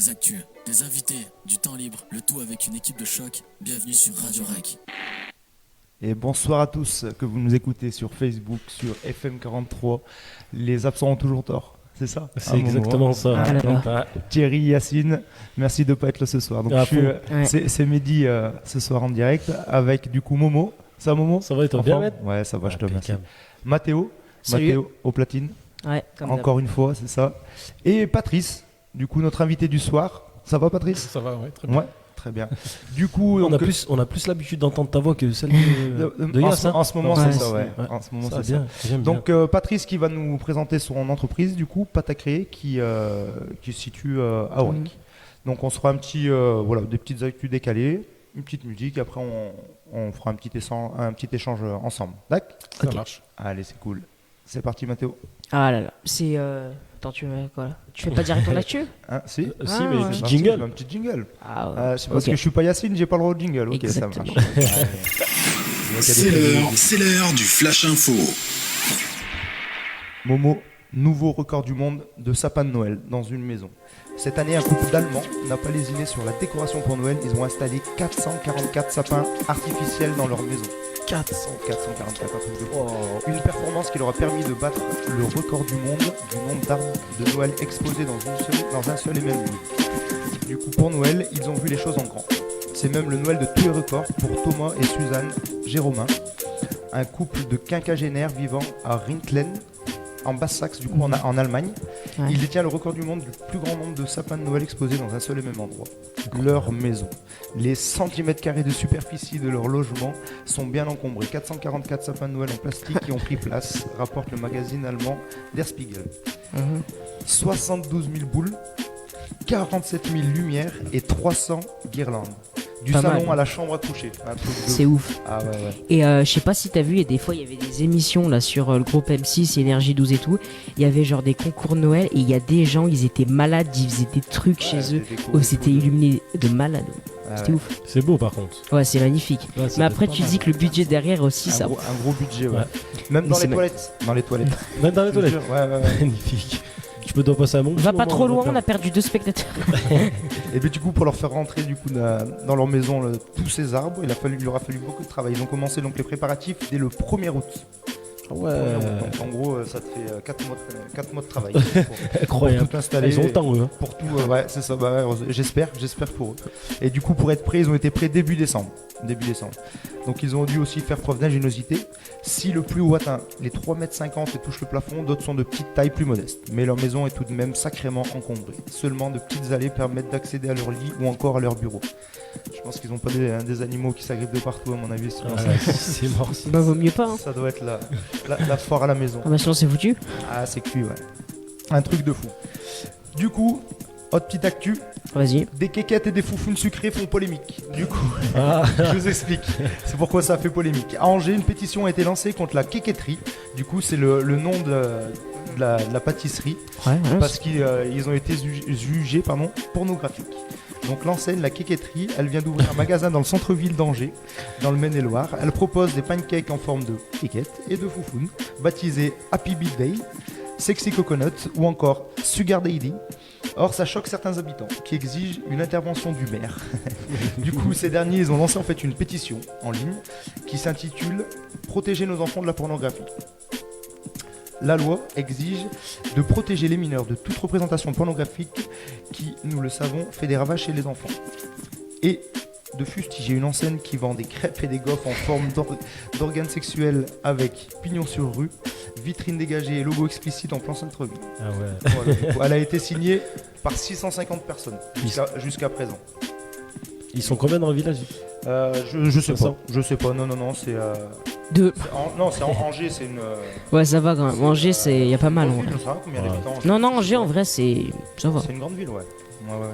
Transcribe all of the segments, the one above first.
des actus, des invités, du temps libre, le tout avec une équipe de choc. Bienvenue sur Radio Rec. Et bonsoir à tous que vous nous écoutez sur Facebook, sur FM43. Les absents ont toujours tort, c'est ça? C'est exactement ça. Ah là là. Donc, Thierry, Yacine, merci de ne pas être là ce soir. Donc, c'est Mehdi ce soir en direct avec du coup Momo. Ça va Momo? Ça va et toi, bien Matt? Ouais, ça va, je te remercie. Impeccable. Mathéo au platine. Ouais, comme Encore une fois, c'est ça. Et Patrice, du coup notre invité du soir. Ça va Patrice? Ça va, ouais, très bien. Ouais, très bien. Du coup, on a plus l'habitude d'entendre ta voix que celle de Yass. En ce moment, Ouais, c'est ça, ouais. En ce moment, Ça va c'est bien, ça. j'aime Donc Patrice qui va nous présenter son entreprise, du coup, Pâte à Créer, qui se situe à Auric. Donc on se fera des petites actus décalées, une petite musique, après on fera un petit échange ensemble. D'accord? Ça marche. Allez, c'est cool. C'est parti Mathéo. Ah là là, c'est... Attends, tu veux quoi là? Tu fais pas direct ton actu? Hein, si Si, mais ouais. un petit Un jingle. petit jingle. Ah ouais. C'est parce Ok. que je suis pas Yacine, j'ai pas le droit au jingle. Ok, Exactement. ça marche. C'est l'heure du Flash Info. Momo, nouveau record du monde de sapin de Noël dans une maison. Cette année, un couple d'Allemands n'a pas lésiné sur la décoration pour Noël. Ils ont installé 444 sapins artificiels dans leur maison. 444, un truc de fou. Une performance qui leur a permis de battre le record du monde du nombre d'arbres de Noël exposés dans un seul et même lieu. Du coup, pour Noël, ils ont vu les choses en grand. C'est même le Noël de tous les records pour Thomas et Suzanne Géromin, un couple de quinquagénaires vivant à Rinklen, en Basse-Saxe, du coup en Allemagne. Ouais. Il détient le record du monde du plus grand nombre de sapins de Noël exposés dans un seul et même endroit. Leur maison. Les centimètres carrés de superficie de leur logement sont bien encombrés. 444 sapins de Noël en plastique qui ont pris place, rapporte le magazine allemand Der Spiegel. 72 000 boules, 47 000 lumières et 300 guirlandes. Du Pas salon mal. à la chambre à coucher. Un truc de C'est ouf. Ah ouais, ouais. Et je sais pas si t'as vu, et des fois il y avait des émissions là sur le groupe M6, Énergie 12 et tout. Il y avait genre des concours Noël et il y a des gens, ils étaient malades, ils faisaient des trucs chez eux. Oh, c'était illuminé de malade. C'était ouf. C'est beau par contre. Ouais, c'est magnifique. Ouais, ça Mais doit après, être tu pas dis mal. que le budget derrière aussi, ça. Un gros budget, ouais. Ouais. Même dans C'est les toilettes. Dans les toilettes. Même dans les Je te toilettes. jure, ouais. Magnifique. Tu dois passer un bon Va petit pas moment, trop loin, Jean-Pierre. on a perdu 2 spectateurs. Et bien du coup pour leur faire rentrer du coup dans leur maison tous ces arbres, il leur a fallu beaucoup de travail. Ils ont commencé donc les préparatifs dès le 1er août. Ouais. Donc en gros ça te fait 4 mois de travail pour Incroyable. tout installer. Ils ont le temps eux. Hein. Pour tout, ouais, c'est ça, bah, ouais, j'espère pour eux. Et du coup, pour être prêts, ils ont été prêts début décembre. Donc, ils ont dû aussi faire preuve d'ingéniosité. Si le plus haut atteint les 3,50 m et touche le plafond, d'autres sont de petite taille plus modeste. Mais leur maison est tout de même sacrément encombrée. Seulement de petites allées permettent d'accéder à leur lit ou encore à leur bureau. Je pense qu'ils n'ont pas des animaux qui s'agrippent de partout, à mon avis. Sinon, C'est mort. Bah, vaut mieux pas. Hein. ça doit être la foire à la maison. Ah bah, sinon, c'est foutu. Ah, c'est cuit, ouais. Un truc de fou. Du coup, autre petite actu. Vas-y. Des quéquettes et des foufounes sucrées font polémique. Du coup, Ah. je vous explique. C'est pourquoi ça fait polémique. À Angers, une pétition a été lancée contre la quéquetterie. Du coup, c'est le nom de la pâtisserie. Ouais, Parce qu'ils ont été jugés pornographiques. Donc l'enseigne, la quéquetterie, elle vient d'ouvrir un magasin dans le centre-ville d'Angers, dans le Maine-et-Loire. Elle propose des pancakes en forme de quéquettes et de foufounes, baptisés Happy Birthday, Sexy Coconut ou encore Sugar Daddy. Or, ça choque certains habitants qui exigent une intervention du maire. Du coup, ces derniers, ils ont lancé en fait une pétition en ligne qui s'intitule « Protéger nos enfants de la pornographie ». La loi exige de protéger les mineurs de toute représentation pornographique qui, nous le savons, fait des ravages chez les enfants. Et de fustiger une enseigne qui vend des crêpes et des gaufres en forme d'organes sexuels avec pignon sur rue, vitrine dégagée et logo explicite en plein centre-ville. Ah ouais. Voilà, du coup, elle a été signée par 650 personnes jusqu'à présent. Ils sont combien dans le village? Je sais Ça pas. Je sais pas. Non, c'est en Angers, c'est une. Ouais, ça va quand même. Angers, il y a pas mal. grande Ouais. ville, je sais pas combien d'habitants. Non, Angers, en vrai, ça va. C'est une grande ville, ouais. Ouais.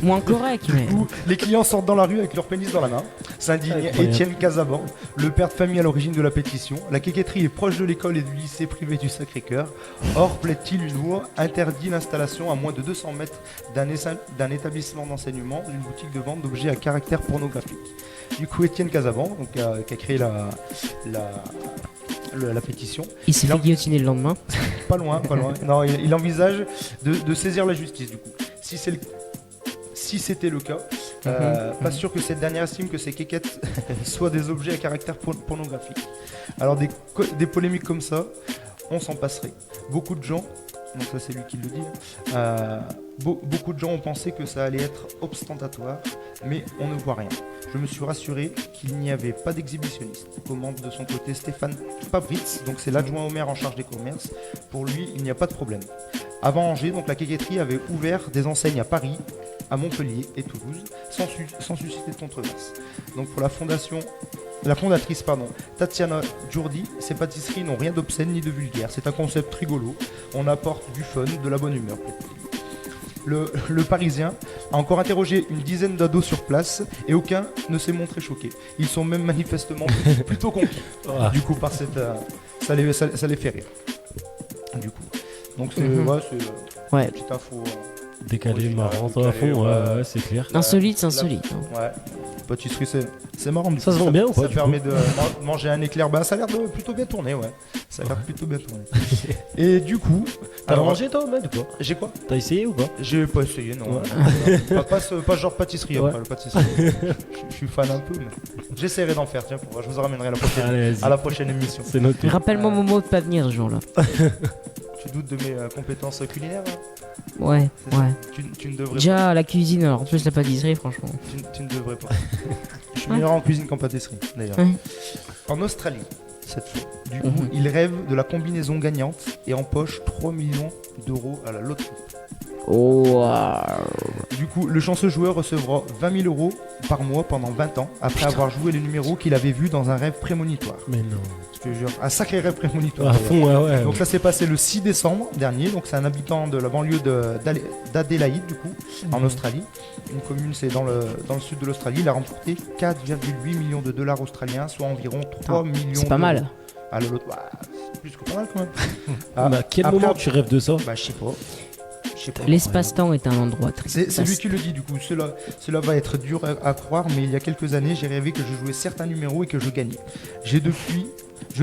Moins correct, mais. Du coup, les clients sortent dans la rue avec leur pénis dans la main. S'indigne Incroyable. Étienne Casaban, le père de famille à l'origine de la pétition. La quéquetterie est proche de l'école et du lycée privé du Sacré-Cœur. Or, plaide-t-il, une loi interdit l'installation à moins de 200 mètres d'un établissement d'enseignement d'une boutique de vente d'objets à caractère pornographique. Du coup, Étienne Casaban, donc, qui a créé la pétition. Il s'est fait guillotiner le lendemain. Pas loin. Non, il envisage de saisir la justice du coup. si c'était le cas, pas sûr que cette dernière estime que ces quéquettes soient des objets à caractère pornographique. Alors des polémiques comme ça, on s'en passerait. Beaucoup de gens, donc ça c'est lui qui le dit, beaucoup de gens ont pensé que ça allait être ostentatoire, mais on ne voit rien. Je me suis rassuré qu'il n'y avait pas d'exhibitionniste. Commente de son côté Stéphane Pabritz, donc c'est l'adjoint au maire en charge des commerces. Pour lui, il n'y a pas de problème. Avant Angers, donc la quéquetterie avait ouvert des enseignes à Paris, à Montpellier et Toulouse, sans susciter de controverse. Donc pour la fondatrice, Tatiana Djurdi, ces pâtisseries n'ont rien d'obscène ni de vulgaire. C'est un concept rigolo. On apporte du fun, de la bonne humeur. Le Parisien a encore interrogé une dizaine d'ados sur place et aucun ne s'est montré choqué. Ils sont même manifestement plutôt conquis. Du coup, par cette, ça les fait rire. Du coup, donc c'est une petite info. Décalé, marrant, à fond, ouais, c'est clair. Insolite. Ouais, pâtisserie, c'est marrant. Ça se vend bien ou pas? Ça permet de manger un éclair. Bah, ça a l'air de plutôt bien tourner, ouais. Ça a l'air plutôt bien tourner. Et du coup. T'as mangé toi, Ahmed, ou quoi? J'ai quoi? T'as essayé ou pas? J'ai pas essayé, non. Ouais. Pas genre pâtisserie, ouais. Après, le pâtisserie. Je suis fan un peu, mais j'essaierai d'en faire, tiens, je vous en ramènerai à la prochaine émission. C'est noté. Rappelle-moi Momo de pas venir ce jour-là. Tu doutes de mes compétences culinaires là? Ouais. Tu ne devrais Déjà la cuisine, alors en plus la pâtisserie, franchement. Tu ne devrais pas. Je suis meilleur en cuisine qu'en pâtisserie, d'ailleurs. En Australie, cette fois. Du coup, il rêve de la combinaison gagnante et empoche 3 millions d'euros à la loterie. Oh. Du coup, le chanceux joueur recevra 20 000 euros par mois pendant 20 ans après avoir joué les numéros qu'il avait vus dans un rêve prémonitoire. Mais non. Je te jure, un sacré rêve prémonitoire. À fond, ouais. Donc ça s'est passé le 6 décembre dernier. Donc c'est un habitant de la banlieue d'Adélaïde, du coup, en Australie. Une commune, c'est dans le sud de l'Australie. Il a remporté 4,8 millions de dollars australiens, soit environ 3 millions d'euros. C'est pas mal. À la loterie. C'est plus que pas mal quand même. À quel moment tu rêves de ça? Bah, je sais pas. L'espace-temps est un endroit très... C'est lui qui le dit du coup, cela va être dur à croire, mais il y a quelques années, j'ai rêvé que je jouais certains numéros et que je gagnais. Je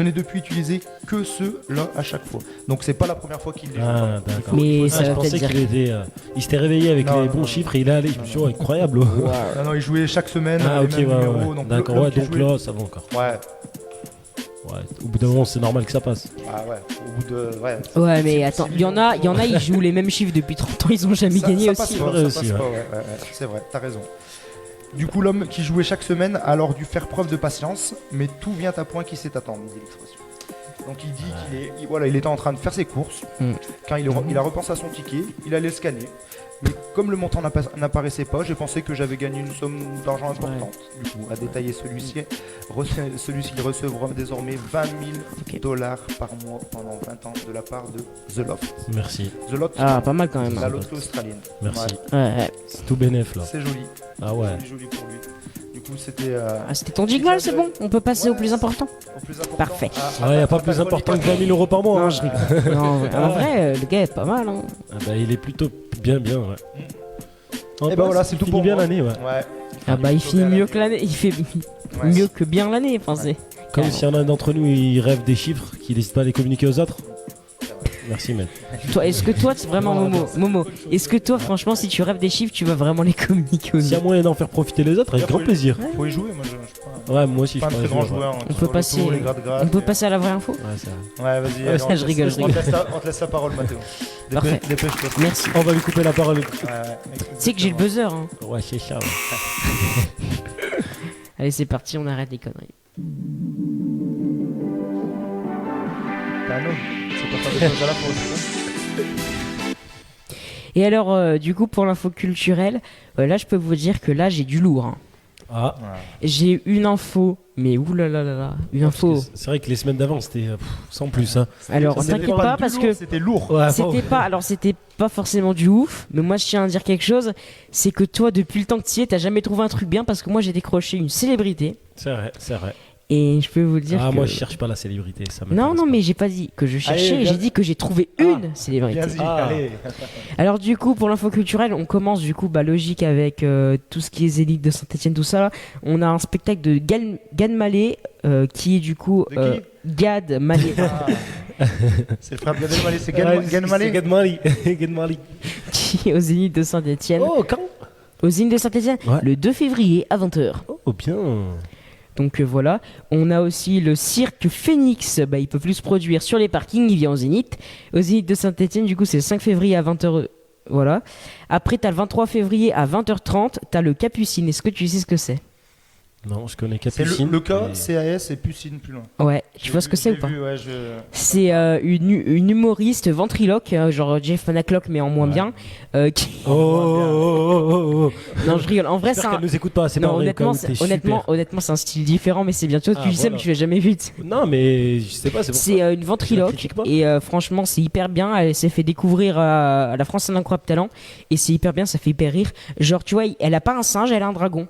n'ai depuis utilisé que ceux-là à chaque fois. Donc c'est pas la première fois qu'il les joue. Ah d'accord. Mais ça je va pensais peut-être qu'il était, il s'était réveillé avec les bons chiffres et il est allé. Je me suis dit, incroyable. Non, il jouait chaque semaine Ah les ok, mêmes numéros. ouais. Donc D'accord, ouais, donc là, ça va encore. Ouais. Ouais, au bout d'un moment, c'est normal que ça passe. Ah ouais, au bout de... Ouais, mais attends, il y en a, ils jouent les mêmes chiffres depuis 30 ans, ils ont jamais gagné aussi. C'est vrai aussi, c'est vrai, t'as raison. Du coup, l'homme qui jouait chaque semaine a alors dû faire preuve de patience, mais tout vient à point qui sait attendre, dit l'expression. Donc il dit qu'il était en train de faire ses courses, quand il a repensé à son ticket, il allait le scanner. Mais comme le montant n'apparaissait pas, j'ai pensé que j'avais gagné une somme d'argent importante. Du coup, à détailler celui-ci recevra désormais 20 000 dollars par mois pendant 20 ans de la part de The Loft. Merci. The Loft, pas mal quand même. la loterie australienne. Merci. Ouais. C'est tout bénef là. C'est joli. Ah ouais. C'est joli pour lui. Du coup, c'était... c'était ton jingle, c'est bon. On peut passer au plus important. Parfait. Ouais, y a pas plus important que 20 000 euros par mois. Non, je rigole. Non, en vrai, le gars est pas mal. Hein. Ah bah, il est plutôt bien, ouais. Et bah voilà, c'est tout pour bien moi. l'année, ouais. Ah bah, il finit mieux que l'année. Il fait mieux que bien l'année, pensez. Comme s'il y en a un d'entre nous, il rêve des chiffres, qu'il n'hésite pas à les communiquer aux autres. Merci, mec. Est-ce que toi, c'est vraiment Momo, est-ce que toi, franchement, si tu rêves des chiffres, tu vas vraiment les communiquer aux S'il y a autres? moyen d'en faire profiter les autres, avec grand plaisir. Faut y jouer, moi je suis pas... Ouais, moi aussi, pas je un très grand joueur. On peut passer. On peut passer à la vraie info. Ouais, ça. Ouais, vas-y. Ça, je rigole. On te laisse la parole, Mathéo. Parfait. Dépêche-toi. Merci. On va lui couper la parole. Ouais. Tu sais que j'ai le buzzer. Hein. Ouais, c'est ça. Ouais. Allez, c'est parti, on arrête les conneries. T'es un homme. C'est pas faire des choses à la fois. Et alors, du coup, pour l'info culturelle, là, je peux vous dire que là, j'ai du lourd. Hein. Ah. J'ai une info, mais oulala, une info. C'est vrai que les semaines d'avant, c'était sans plus. Hein. Alors, t'inquiète pas, parce que c'était lourd. Ouais, c'était pas forcément du ouf, mais moi, je tiens à dire quelque chose, c'est que toi, depuis le temps que tu y es, t'as jamais trouvé un truc bien, parce que moi, j'ai décroché une célébrité. C'est vrai. Et je peux vous dire que... moi, je cherche pas la célébrité. Ça non, mais j'ai pas dit que je cherchais, Allez, j'ai dit que j'ai trouvé une célébrité. Allez. Alors du coup, pour l'info culturelle, on commence du coup, logique avec tout ce qui est Zénith de Saint-Etienne, tout ça. Là. On a un spectacle de Gad Mallet, qui est du coup... Gad Mallet. C'est le frère de Gad Elmaleh, c'est Gad Elmaleh. Gad Marley. qui est au Zénith de Saint-Etienne. Oh, quand? Au Zénith de Saint-Etienne, Ouais. le 2 février à 20h. Oh, bien. Donc voilà, on a aussi le cirque Phoenix, il peut plus se produire sur les parkings, il vient au Zénith. Au Zénith de Saint-Etienne, du coup, c'est le 5 février à 20h. Voilà. Après, t'as le 23 février à 20h30, t'as le Capucine. Est-ce que tu sais ce que c'est? Non, je connais C'est Capucine. le cas, mais- CAS et Pucine plus loin. Ouais, tu vois ce que c'est ou pas? Ouais, C'est une humoriste ventriloque, genre Jeff Panaclock, mais en moins Ouais. bien. Qui... Oh, oh, oh, oh. Non, je rigole. En vrai, c'est J'espère un... qu'elle nous écoute pas, c'est Non, pas vrai, honnêtement, Kao, t'es honnêtement, c'est un style différent, mais c'est bien. Tu vois, Ah, tu sais, voilà. mais tu l'as jamais vu. super. Non, mais je sais pas, c'est pour ça. C'est une ventriloque critique pas. et franchement c'est hyper bien. Elle s'est fait découvrir à la France un incroyable talent et c'est hyper bien, ça fait hyper rire. Genre tu vois, elle a pas un singe, elle a un dragon.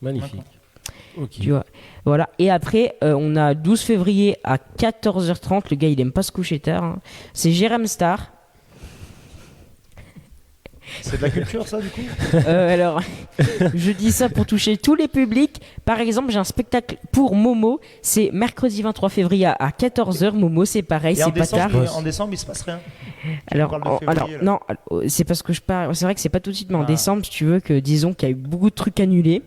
Magnifique. Ok. Tu vois. Voilà. Et après on a 12 février à 14h30. Le gars il aime pas se coucher tard. Hein. C'est Jérém Star. C'est de la culture, ça, du coup. Alors je dis ça pour toucher tous les publics. Par exemple j'ai un spectacle pour Momo. C'est mercredi 23 février à 14h. Momo c'est pareil, Et en c'est pas tard. décembre, il se passe rien. Alors, parle de février, là. non, c'est parce que je parle. C'est vrai que c'est pas tout de suite, mais en Ah. décembre, si tu veux, que disons qu'il y a eu beaucoup de trucs annulés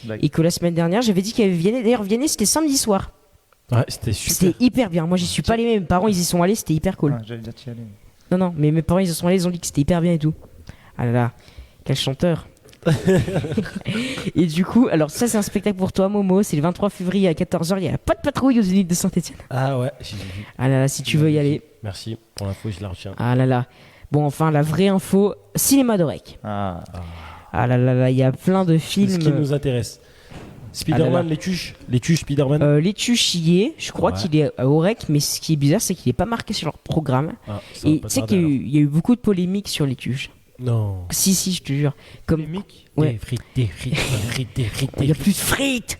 D'accord. et que la semaine dernière, j'avais dit qu'il y avait Vianney. D'ailleurs, Vianney, c'était samedi soir. Ouais, c'était super. C'était hyper bien. Moi, j'y suis pas allé, mais mes parents, ils y sont allés, c'était hyper cool. Ah, j'allais dire t'y aller. Non, mais mes parents, ils y sont allés, ils ont dit que c'était hyper bien et tout. Ah là là, quel chanteur. Et du coup, alors ça, c'est un spectacle pour toi, Momo. C'est le 23 février à 14h. Il y a pas de patrouille aux Zénith de Saint-Etienne. Ah ouais, j'ai vu. Ah là là, si tu veux y aller. Merci pour l'info, je la retiens. Ah là là. Bon, enfin, la vraie info, cinéma d'Orec. Ah. Ah là là là, il y a plein de C'est ce qui films. nous intéresse. Ah là là. Spider-Man, les tuches Spider-Man. Les Tuchiers, je crois Ouais. qu'il est à Orec, mais ce qui est bizarre, c'est qu'il est pas marqué sur leur programme. Ah, ça va Et pas tu sais tarder, qu'il y a eu beaucoup de polémiques sur les Tuches. alors. Non. Si, je te jure. Comme Polémique. Ouais. Des frites. il y a plus de frites.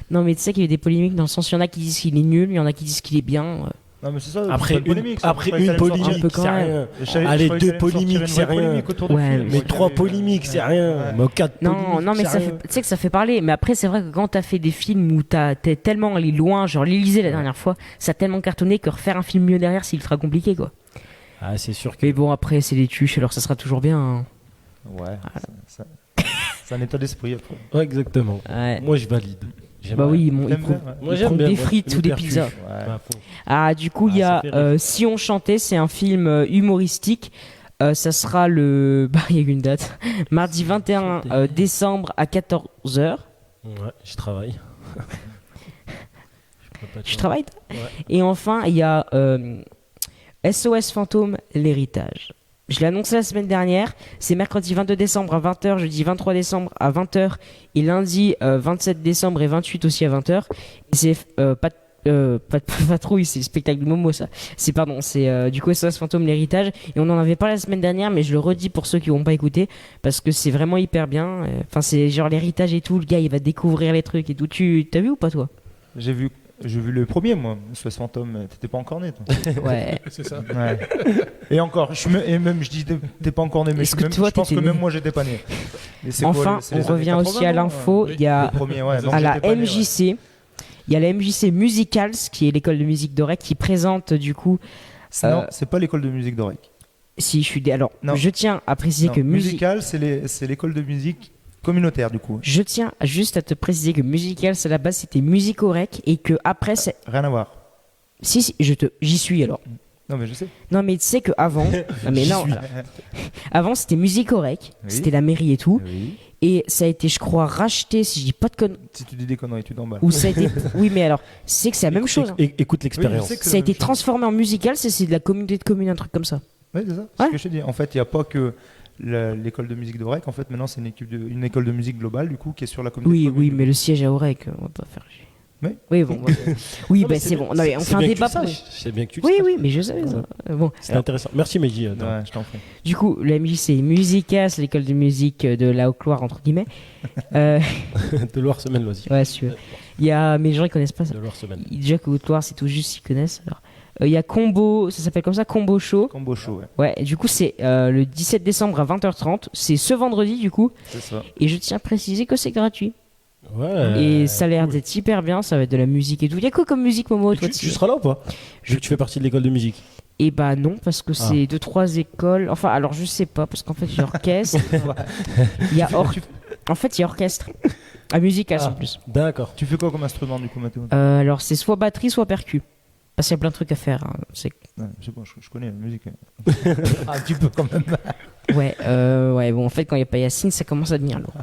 Non, mais tu sais qu'il y a eu des polémiques dans le sens, il y en a qui disent qu'il est nul, il y en a qui disent qu'il est bien. Non, mais c'est ça. Après c'est pas une, polémique, ça. après Après, une il fallait me sortir- un peu polémique, quand c'est même. rien. Je savais- Allez, je croyais deux qu'il allait me sortir polémiques, une c'est vraie rien. polémique autour du Ouais, film. Mais Moi, trois j'avais- polémiques, c'est rien. Ouais. Mais quatre polémiques, Non, mais c'est ça rien. fait, tu sais que ça fait parler. Mais après, c'est vrai que quand t'as fait des films où t'es tellement allé loin, genre l'Elysée la dernière fois, ça a tellement cartonné que refaire un film mieux derrière, c'est ultra compliqué, quoi. Ah, c'est sûr que. Mais bon, après, c'est les Tuches, alors ça sera toujours bien. Hein. Ouais, c'est un état d'esprit après. Ouais, exactement. Ouais. Moi, je valide. J'aime Bah bien. oui, T'aimes ils bien, prennent ouais. Moi, ils j'aime prennent bien, des moi, frites le ou des pertu. pizzas. Ouais. Ouais, à fond. Ah, du coup, il y Ah, a ça fait rire. Si on chantait, c'est un film humoristique. Ça sera le. Bah, il y a une date. Mardi 21 décembre à 14h. Ouais, je travaille. Tu travailles toi Ouais. Et enfin, il y a SOS Fantôme, l'héritage. Je l'ai annoncé la semaine dernière. C'est mercredi 22 décembre à 20h, jeudi 23 décembre à 20h et lundi 27 décembre et 28 aussi à 20h. Et c'est pas de patrouille, c'est le spectacle de Momo, ça. C'est du coup SOS Fantôme, l'héritage. Et on en avait parlé la semaine dernière, mais je le redis pour ceux qui n'ont pas écouté parce que c'est vraiment hyper bien. Enfin, c'est genre l'héritage et tout. Le gars, il va découvrir les trucs et tout. T'as vu ou pas, toi? J'ai vu le premier, moi, SOS Fantôme. T'étais pas encore né, toi. Ouais. C'est ça. Ouais. Et encore, et même je dis t'es pas encore né, mais Est-ce que toi, je pense que t'étais né même moi j'étais pas né. Mais c'est Enfin, quoi, c'est on les années revient 80, aussi à non l'info. Il y a Le premier, ouais. donc à la j'étais pas né, ouais. MJC. Il y a la MJC Musicals, qui est l'école de musique d'Orec, qui présente du coup. Non, c'est pas l'école de musique d'Orec. Si je suis. Alors, Non. je tiens à préciser Non, que Musical, c'est l'école de musique communautaire du coup. Je tiens juste à te préciser que Musicals à la base c'était Musique Orec et que après c'est. Rien à voir. Si, j'y suis alors. Non mais je sais. Non mais tu sais que avant. Non mais non. alors. Avant c'était Musique Orec, Oui. c'était la mairie et tout, Oui. et ça a été, je crois, racheté si je dis pas de conneries. Si tu dis des conneries, tu t'emballes. Ou ça a été. Oui mais alors, c'est que c'est la même chose. Hein. Écoute Oui, l'expérience. je sais que Ça a c'est la été même chose. transformé en Musical, c'est de la communauté de communes, un truc comme ça. Oui, c'est ça. C'est Ouais. ce que je te dis. En fait, il n'y a pas que l'école de musique d'Orec. En fait, maintenant, c'est une école de musique globale, du coup, qui est sur la communauté. Oui, de communes. mais le siège à Orec, on va pas faire chier. Oui. Bon. Oui, Non, mais bah c'est bon. Non, mais on fait un débat. Je sais bien que tu le Oui, saches. oui, mais je savais ça. Bon, C'est alors, intéressant. Merci, Meiji. Ouais, je t'en prie. du coup, la musique, c'est Musicas, l'école de musique de la Haute-Loire, entre guillemets. De Loire-Semaine Loisir. Ouais, sûr. Il y a, mais les gens ils connaissent pas ça. De Loire-Semaine. Déjà que Haute-Loire, c'est tout juste s'ils connaissent. Alors, il y a Combo, ça s'appelle comme ça, Combo Show. Combo show, ouais. Ouais, et du coup, c'est le 17 décembre à 20h30. C'est ce vendredi, du coup. C'est ça. Et je tiens à préciser que c'est gratuit. Ouais. Et ça a l'air d'être hyper bien, ça va être de la musique et tout. Il y a quoi comme musique, Momo, toi Tu seras là ou pas? Vu que tu fais partie de l'école de musique. Et bah non, parce que c'est 2-3 écoles. Enfin, alors je sais pas, parce qu'en fait, il y a orchestre. Il y a En fait, il y a orchestre. À musical, en plus. D'accord. Tu fais quoi comme instrument du coup, Mathéo? Alors, c'est soit batterie, soit percu. Parce qu'il y a plein de trucs à faire. Hein. Ouais, je sais pas, je connais la musique. Un petit peu quand même. Ouais, bon, en fait, quand il n'y a pas Yacine, ça commence à devenir lourd.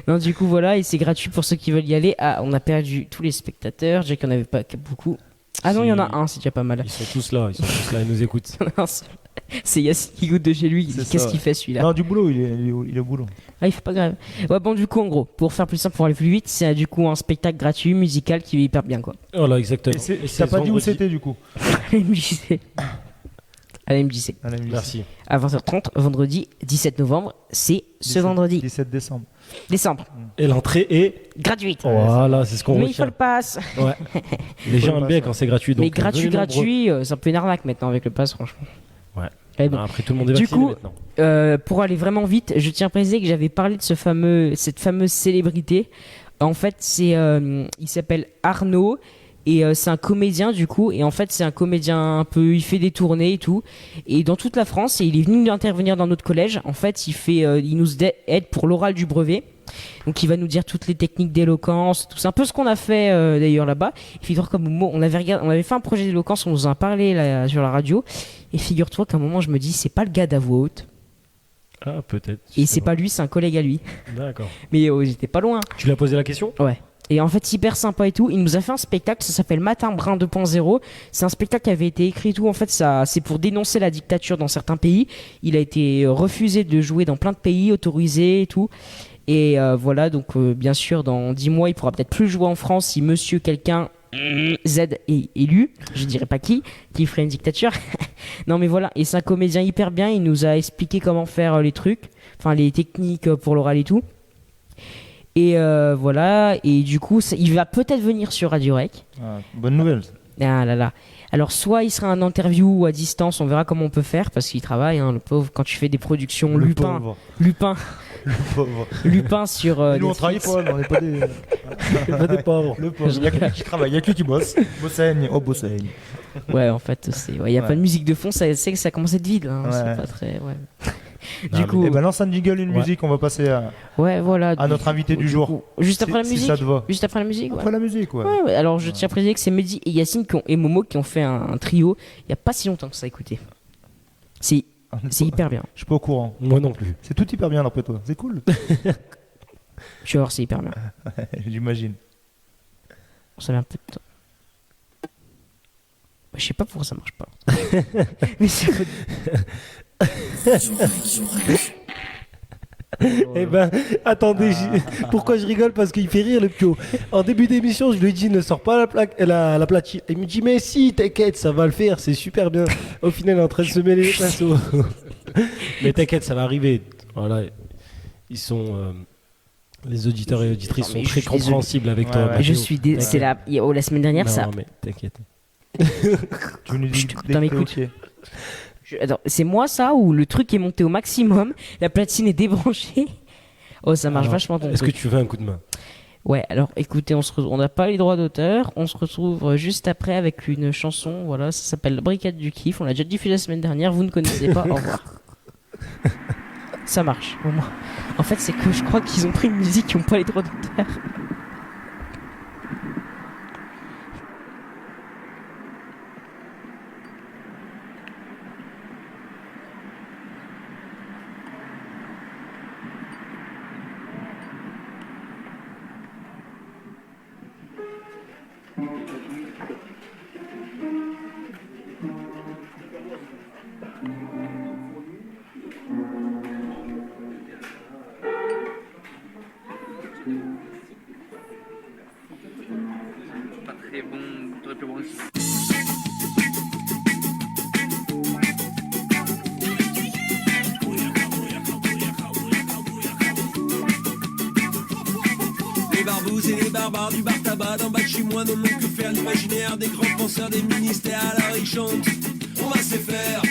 Non, du coup, voilà, et c'est gratuit pour ceux qui veulent y aller. Ah, on a perdu tous les spectateurs. Déjà qu'il n'y en avait pas beaucoup. Ah non, il y en a un, c'est déjà pas mal. Ils sont tous là, ils nous écoutent. Non, c'est Yacine qui goûte de chez lui. C'est Qu'est-ce ça, qu'il fait celui-là? Non, du boulot, il est au boulot. Ah, il fait pas grave. Ouais, bon, du coup, en gros, pour faire plus simple, pour aller plus vite, c'est du coup un spectacle gratuit, musical, qui est hyper bien, quoi. Voilà, exactement. Et t'as pas dit où c'était du coup? À l'MJC. À l'MJC. Merci. À 20h30, vendredi 17 novembre, c'est ce vendredi. 17 décembre. Décembre. Et l'entrée est Gratuite. voilà, c'est ce qu'on Mais il faut retient. le pass. Ouais. Les gens aiment bien quand c'est gratuit. Donc Mais gratuit, venez nombreux. c'est un peu une arnaque maintenant avec le pass, franchement. Ouais. Mais bon. Après, tout le monde est Du vacciné coup, maintenant. Pour aller vraiment vite, je tiens à préciser que j'avais parlé de cette fameuse célébrité. En fait, il s'appelle Arnaud et c'est un comédien du coup. Et en fait, c'est un comédien un peu, il fait des tournées et tout. Et dans toute la France, et il est venu intervenir dans notre collège. En fait, il nous aide pour l'oral du brevet. Donc il va nous dire toutes les techniques d'éloquence, tout c'est un peu ce qu'on a fait d'ailleurs là-bas. Et figure comme on avait fait un projet d'éloquence, on nous en a parlé là, sur la radio. Et figure-toi qu'à un moment je me dis c'est pas le gars d'à voix haute. Ah, peut-être. Et c'est pas lui, c'est un collègue à lui. D'accord. Mais j'étais pas loin. Tu lui as posé la question? Ouais. Et en fait, hyper sympa et tout. Il nous a fait un spectacle, ça s'appelle Matin Brun 2.0. C'est un spectacle qui avait été écrit et tout. En fait, c'est pour dénoncer la dictature dans certains pays. Il a été refusé de jouer dans plein de pays, autorisé et tout. Et voilà, donc bien sûr, dans 10 mois, il pourra peut-être plus jouer en France si monsieur quelqu'un Z est élu. Je dirais pas qui ferait une dictature. Non, mais voilà. Et c'est un comédien hyper bien. Il nous a expliqué comment faire les trucs, enfin les techniques pour l'oral et tout. Et voilà. Et du coup, il va peut-être venir sur Radio Rec. Ah, bonne nouvelle. Ah là là. Alors, soit il sera en interview ou à distance, on verra comment on peut faire parce qu'il travaille, hein, le pauvre. Quand tu fais des productions Lupin Le pauvre. Lupin sur. Nous on travaille pas, on n'est pas des. Pas des pauvres. Le pauvre. Il y a que lui qui travaille, il y a que lui qui bosse. Bossaigne, Bossaigne. Ouais, en fait, il y a pas de musique de fond, c'est que ça commence à être vide. Hein, Ouais. C'est pas très. Ouais. Non, Du coup. Et ben lance un jingle, une musique, on va passer Ouais, voilà. à notre invité du jour. coup, juste après la Si musique. ça te va. Juste après la musique. Ouais. Après la musique, ouais. Ouais, ouais. Alors, je tiens à préciser que c'est Mehdi et Yacine et Momo qui ont fait un trio il y a pas si longtemps que ça. Écoutez, c'est hyper bien. Je suis pas au courant. Moi non plus. C'est tout hyper bien d'après toi. C'est cool. Tu vas voir, c'est hyper bien. J'imagine. Ça met un peu de temps. Bah, je sais pas pourquoi ça marche pas. Mais c'est Eh ben, attendez, pourquoi je rigole? Parce qu'il fait rire le Pio. En début d'émission, je lui ai dit ne sors pas la platine. Il me dit mais si, t'inquiète, ça va le faire, c'est super bien. Au final, il est en train de se mêler les pinceaux. Mais t'inquiète, ça va arriver. Voilà, ils sont les auditeurs et auditrices sont très compréhensibles avec toi. Ouais, Mathéo. Je suis c'est la semaine dernière Non, ça. mais t'inquiète. Tu nous dis Chut, dès t'en que t'es écoutes. ok. Attends, c'est moi ça ou le truc est monté au maximum, la platine est débranchée. Oh, ça marche Alors, vachement ton Est-ce que truc. tu veux un coup de main? Ouais, alors écoutez, on n'a pas les droits d'auteur, on se retrouve juste après avec une chanson, voilà, ça s'appelle La Brigade du Kiff, on l'a déjà diffusé la semaine dernière, vous ne connaissez pas, au revoir. Ça marche, au moins. En fait, c'est que je crois qu'ils ont pris une musique qui n'ont pas les droits d'auteur. Pas très bon, très peu bon. Les barbouzes et les barbares du bar tabac d'en bas de chez moi n'ont que faire l'imaginaire des grands penseurs des ministères. Alors ils chantent, on va se faire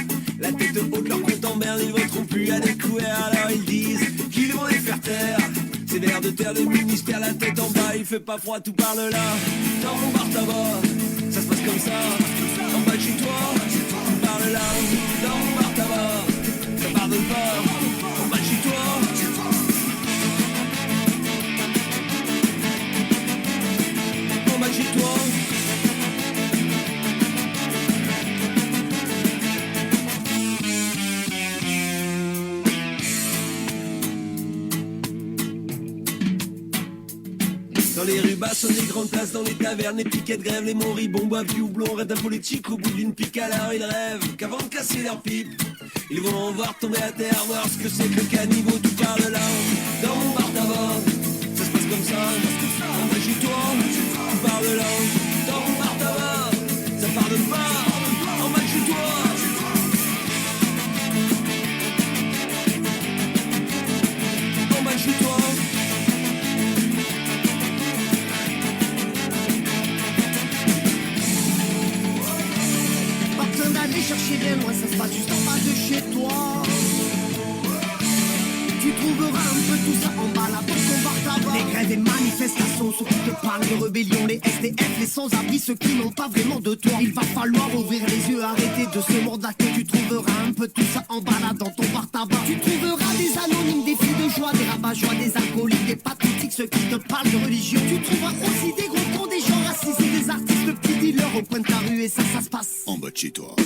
la tête haute, leur compte en berne, ils voteront plus à découvert. Alors ils disent qu'ils vont les faire taire. C'est l'air de terre, le ministère, la tête en bas, il fait pas froid, tout par là. Dans mon bar tabac, ça se passe comme ça. En bas de chez toi, tout par là. Dans mon bar tabac, ça pardonne pas. En bas de chez toi. En bas de chez toi. Dans les rues basses, sur des grandes places, dans les tavernes, les piquets de grève, les moribonds boivent du houblon, rêvent d'un politique au bout d'une pique à l'heure, ils rêvent qu'avant de casser leur pipe, ils vont en voir tomber à terre, voir ce que c'est que le caniveau, tout par là. Dans mon bar tabac, ça se passe comme ça, en bas chez toi, tout par là. Dans mon bar tabac, ça pardonne pas, en bas chez toi. En bas chez toi. D'aller chercher bien loin, ça se passe juste en bas de chez toi. Tu trouveras un peu tout ça en bas là-bas, ton bar tabac. Les grèves et manifestations, ceux qui te parlent de rébellion, les SDF, les sans-abri, ceux qui n'ont pas vraiment de toit. Il va falloir ouvrir les yeux, arrêter de se mordre la queue. Tu trouveras un peu tout ça en bas là dans ton bar tabac. Tu trouveras des anonymes, des filles de joie, des rabat-joie, des alcooliques, des patriotiques, ceux qui te parlent de religion. Tu trouveras aussi des gros cons, des gens racistes et des artistes, de petits dealers au coin de ta rue, et ça se passe En bas de chez toi.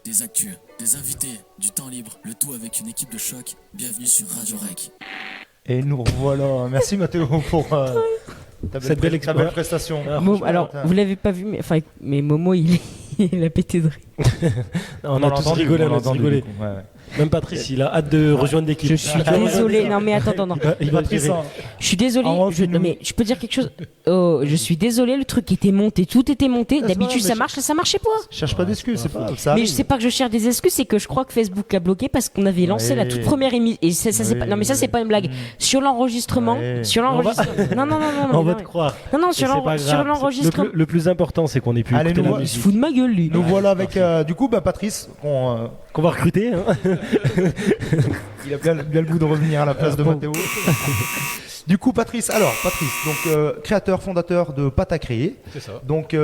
Des actus, des invités, du temps libre, le tout avec une équipe de choc. Bienvenue sur Radio Rec. Et nous revoilà. Merci Mathéo pour Cette belle ta belle prestation. Alors, vous l'avez pas vu, mais Momo, il a pété de rire. On a tous rigolé, on a tous rigolé. Même Patrice, il a hâte de rejoindre l'équipe. Je suis désolé. Non, mais attends, non. Il va tirer. Je suis désolé. Non, mais je peux dire quelque chose. Oh, je suis désolé. Le truc était monté, tout était monté. D'habitude, ça marche, là, ça marchait pas. Cherche pas d'excuses, c'est pas ça. Mais je sais pas que je cherche des excuses, c'est que je crois que Facebook a bloqué parce qu'on avait lancé la toute première émission. Et ça, c'est pas. Non, mais ça, c'est pas une blague. Sur l'enregistrement, Non. On va te croire. Non, sur l'enregistrement. Le plus important, c'est qu'on ait pu écouter la musique. Il se fout de ma gueule, lui. Nous voilà avec, du coup, Patrice, qu'on va recruter. Il a bien le goût de revenir à la place de Mathéo. Du coup, Patrice, donc créateur, fondateur de Pâte à créer. C'est ça. Donc, tu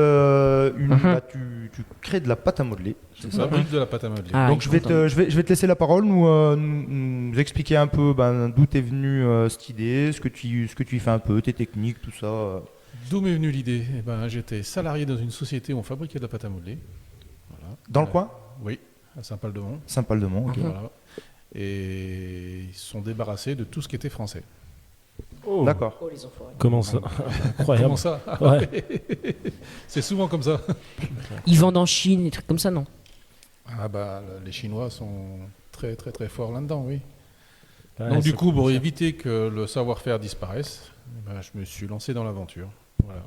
crées de la pâte à modeler. C'est ça, de la pâte à modeler. Donc, je vais te laisser la parole, nous expliquer un peu d'où t'es venue cette idée, ce que tu fais un peu, tes techniques, tout ça. D'où m'est venue l'idée ? J'étais salarié dans une société où on fabriquait de la pâte à modeler. Voilà. Dans le coin ? Oui, à Saint-Paul-de-Mont. Saint-Paul-de-Mont, ok. Voilà. Et ils se sont débarrassés de tout ce qui était français. Oh. D'accord. Oh, les enfoirés. Comment ça ? Incroyable. Comment ça ? Ouais. C'est souvent comme ça. Ils vendent en Chine, des trucs comme ça, non ? Les Chinois sont très très très forts là-dedans, oui. Ouais, donc du coup, pour éviter que le savoir-faire disparaisse, je me suis lancé dans l'aventure. Voilà.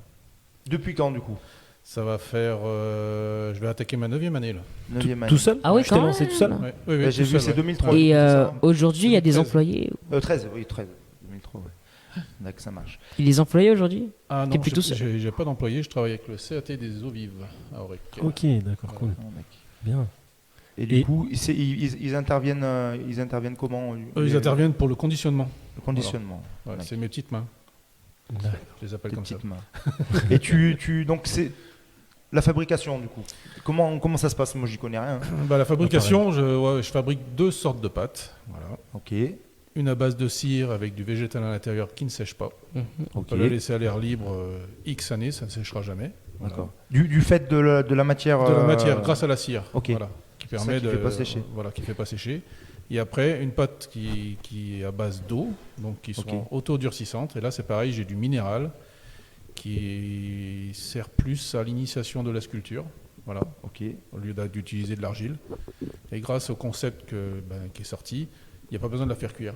Depuis quand, du coup ? Ça va faire... je vais attaquer ma 9e année, là. 9e année. Tout seul ? Ah oui, je t'ai lancé tout seul ? Ouais. Oui, j'ai vu, c'est 2003. Et aujourd'hui, il y a des employés. 13, oui, 13. 2003, ouais. D'accord, ça marche. Il y a des employés aujourd'hui ? Ah non, T'es plutôt seul. j'ai pas d'employé, je travaille avec le CAT des eaux vives à Aurec. Ok, d'accord, cool. Bien. Et du coup, ils interviennent comment Ils interviennent pour le conditionnement. Le conditionnement. Voilà. Ouais, c'est mes petites mains. Je les appelle comme ça. Mains. Et donc c'est la fabrication du coup. Comment ça se passe ? Moi, j'y connais rien. La fabrication, je fabrique 2 sortes de pâtes. Voilà. Ok. Une à base de cire avec du végétal à l'intérieur qui ne sèche pas. On peut le laisser à l'air libre X années, ça ne séchera jamais. Voilà. D'accord. Du fait de la matière. De la matière, grâce à la cire. Ok. Voilà, qui Ça permet qui fait pas sécher. Voilà, qui fait pas sécher. Et après, une pâte qui est à base d'eau, donc qui sont Ok. auto-durcissantes. Et là, c'est pareil, j'ai du minéral qui sert plus à l'initiation de la sculpture. Voilà, Ok. au lieu d'utiliser de l'argile. Et grâce au concept qui est sorti, il n'y a pas besoin de la faire cuire.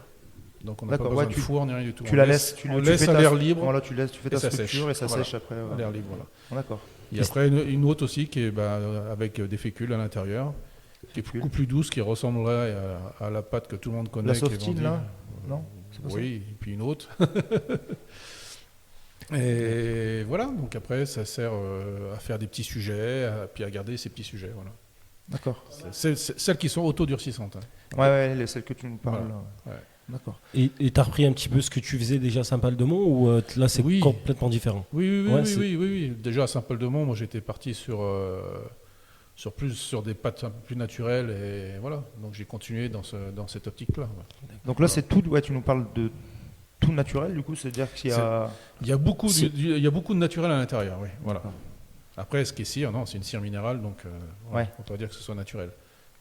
Donc on n'a pas D'accord, besoin ouais, de four ni rien du tout. Tu On la laisses, on laisse à l'air libre. Voilà, tu fais et ta ça structure sèche. et ça Voilà. sèche après. À l'air libre, voilà. D'accord. Et après, une autre aussi qui est avec des fécules à l'intérieur, qui est Fécules. beaucoup plus douce, qui ressemblerait à la pâte que tout le monde connaît. La qui est Softine, vendue. là Non, c'est pas ça. Oui, et puis une autre. Et voilà, donc après, ça sert à faire des petits sujets, puis à garder ces petits sujets. Voilà. D'accord. C'est celles qui sont auto-durcissantes. Hein. Ouais, celle que tu nous parles. Voilà. Là, Ouais. D'accord. Et t'as repris un petit peu ce que tu faisais déjà à Saint-Paul-de-Mont ou là c'est Oui. complètement différent? Oui, Ouais, oui. Déjà à Saint-Paul-de-Mont, moi j'étais parti sur des pâtes un peu plus naturelles et voilà. Donc j'ai continué dans cette optique-là. Ouais. Donc là, c'est tout. Ouais, tu nous parles de tout naturel, du coup, c'est-à-dire qu'il y a. Il y a beaucoup Si. il y a beaucoup de naturel à l'intérieur, oui. Voilà. D'accord. Après, ce qui est cire, non, c'est une cire minérale, donc Ouais. on peut dire que ce soit naturel.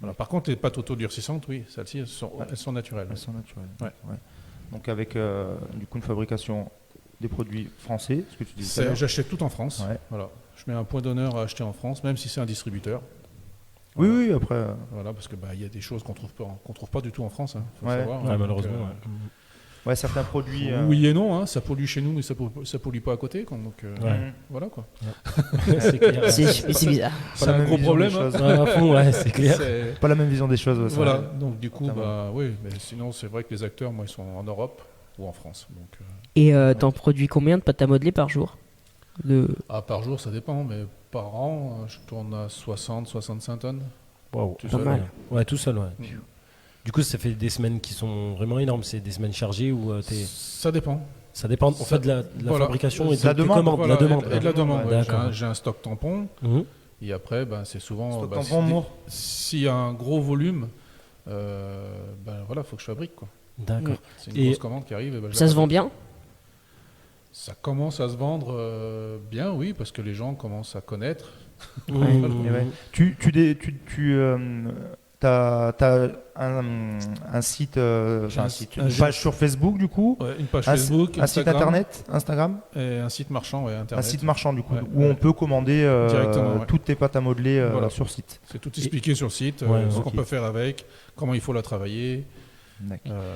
Voilà. Par contre, les pâtes auto-durcissantes, oui, celles-ci, elles sont naturelles. Elles sont naturelles. Ouais. Donc avec du coup une fabrication des produits français, ce que tu disais. tout à l'heure. J'achète tout en France. Ouais. Voilà. Je mets un point d'honneur à acheter en France, même si c'est un distributeur. Oui, après. Voilà, parce que il y a des choses qu'on trouve pas du tout en France. Hein, faut Ouais. savoir, Ouais, hein. malheureusement. Donc, Ouais. Ouais, certains produits. Oui et non, hein, ça pollue chez nous, mais ça pollue pas à côté. Donc Ouais. voilà quoi. C'est clair. C'est bizarre. C'est la un même gros vision des problème. hein. choses. Ouais, à fond, ouais, c'est clair. C'est- Pas la même vision des choses. ouais, ça. Voilà, donc du coup, Totalement. oui, mais sinon c'est vrai que les acteurs, moi, ils sont en Europe ou en France. Donc, Et t'en produis combien de pâtes à modeler par jour? par jour, ça dépend, mais par an, je tourne à 60-65 tonnes. Waouh, Tout Pas seul. mal. Ouais, tout seul, ouais. Mm. Du coup, ça fait des semaines qui sont vraiment énormes. C'est des semaines chargées où Ça dépend. ça dépend en Ça- fait de la voilà. fabrication et De la des demande, commandes, Voilà, de la demande. et de la demande. ouais. D'accord. J'ai un stock tampon, Mhm. et après, c'est souvent. Stock bah, tampon, si- Moore. S'il y a un gros volume, voilà, faut que je fabrique quoi. D'accord. C'est une Et- grosse commande qui arrive. Et je Ça la se vend fabrique. bien? Ça commence à se vendre bien, oui, parce que les gens commencent à connaître. Mhm. Et ouais. T'as un site, J'ai un site, une page sur Facebook du coup, Ouais, une page un, Facebook, un site Instagram, internet, Instagram, et un site marchand, ouais, internet. un site marchand du coup, Ouais, où ouais. on peut commander Directement, ouais. toutes tes pâtes à modeler Voilà. sur site. C'est tout expliqué sur le site, Ouais, ce ok. qu'on peut faire avec, comment il faut la travailler. D'accord. Voilà.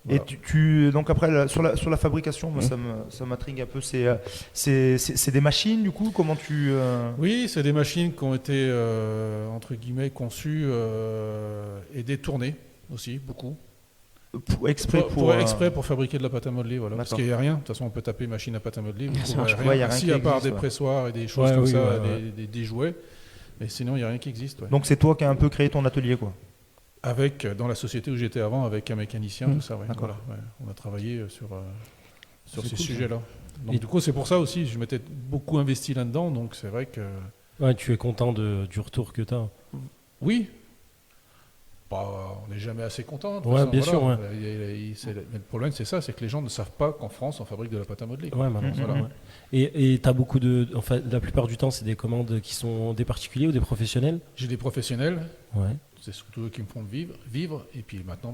Et donc après sur la fabrication, moi, ça m'intrigue un peu. C'est des machines du coup. Comment tu Oui, c'est des machines qui ont été entre guillemets conçues et détournées aussi, beaucoup. exprès Exprès pour fabriquer de la pâte à modeler, voilà. Parce D'accord. qu'il n'y a rien. De toute façon, on peut taper machine à pâte à modeler. Vous Ça trouverez marche rien. pas. Il y a rien Si, qui à part existe, des ouais. pressoirs et des choses Ouais, comme oui, ça, ouais. des jouets. Mais sinon, il n'y a rien qui existe. Ouais. Donc c'est toi qui as un peu créé ton atelier quoi. Dans la société où j'étais avant, avec un mécanicien, tout ça, ouais. d'accord. Voilà, ouais. On a travaillé sur C'est ces cool, ça. sujets-là. Donc Et- du coup, c'est pour ça aussi, je m'étais beaucoup investi là-dedans, donc c'est vrai que Ouais, tu es content du retour que tu as. oui. On n'est jamais assez content. de toute Ouais, façon, bien voilà. sûr, ouais. Mais le problème, c'est ça, c'est que les gens ne savent pas qu'en France, on fabrique de la pâte à modeler. Ouais, malheureusement. Voilà. Ouais. Et tu as beaucoup de. Enfin, la plupart du temps, c'est des commandes qui sont des particuliers ou des professionnels? J'ai des professionnels, Ouais. c'est surtout eux qui me font vivre. Et puis maintenant,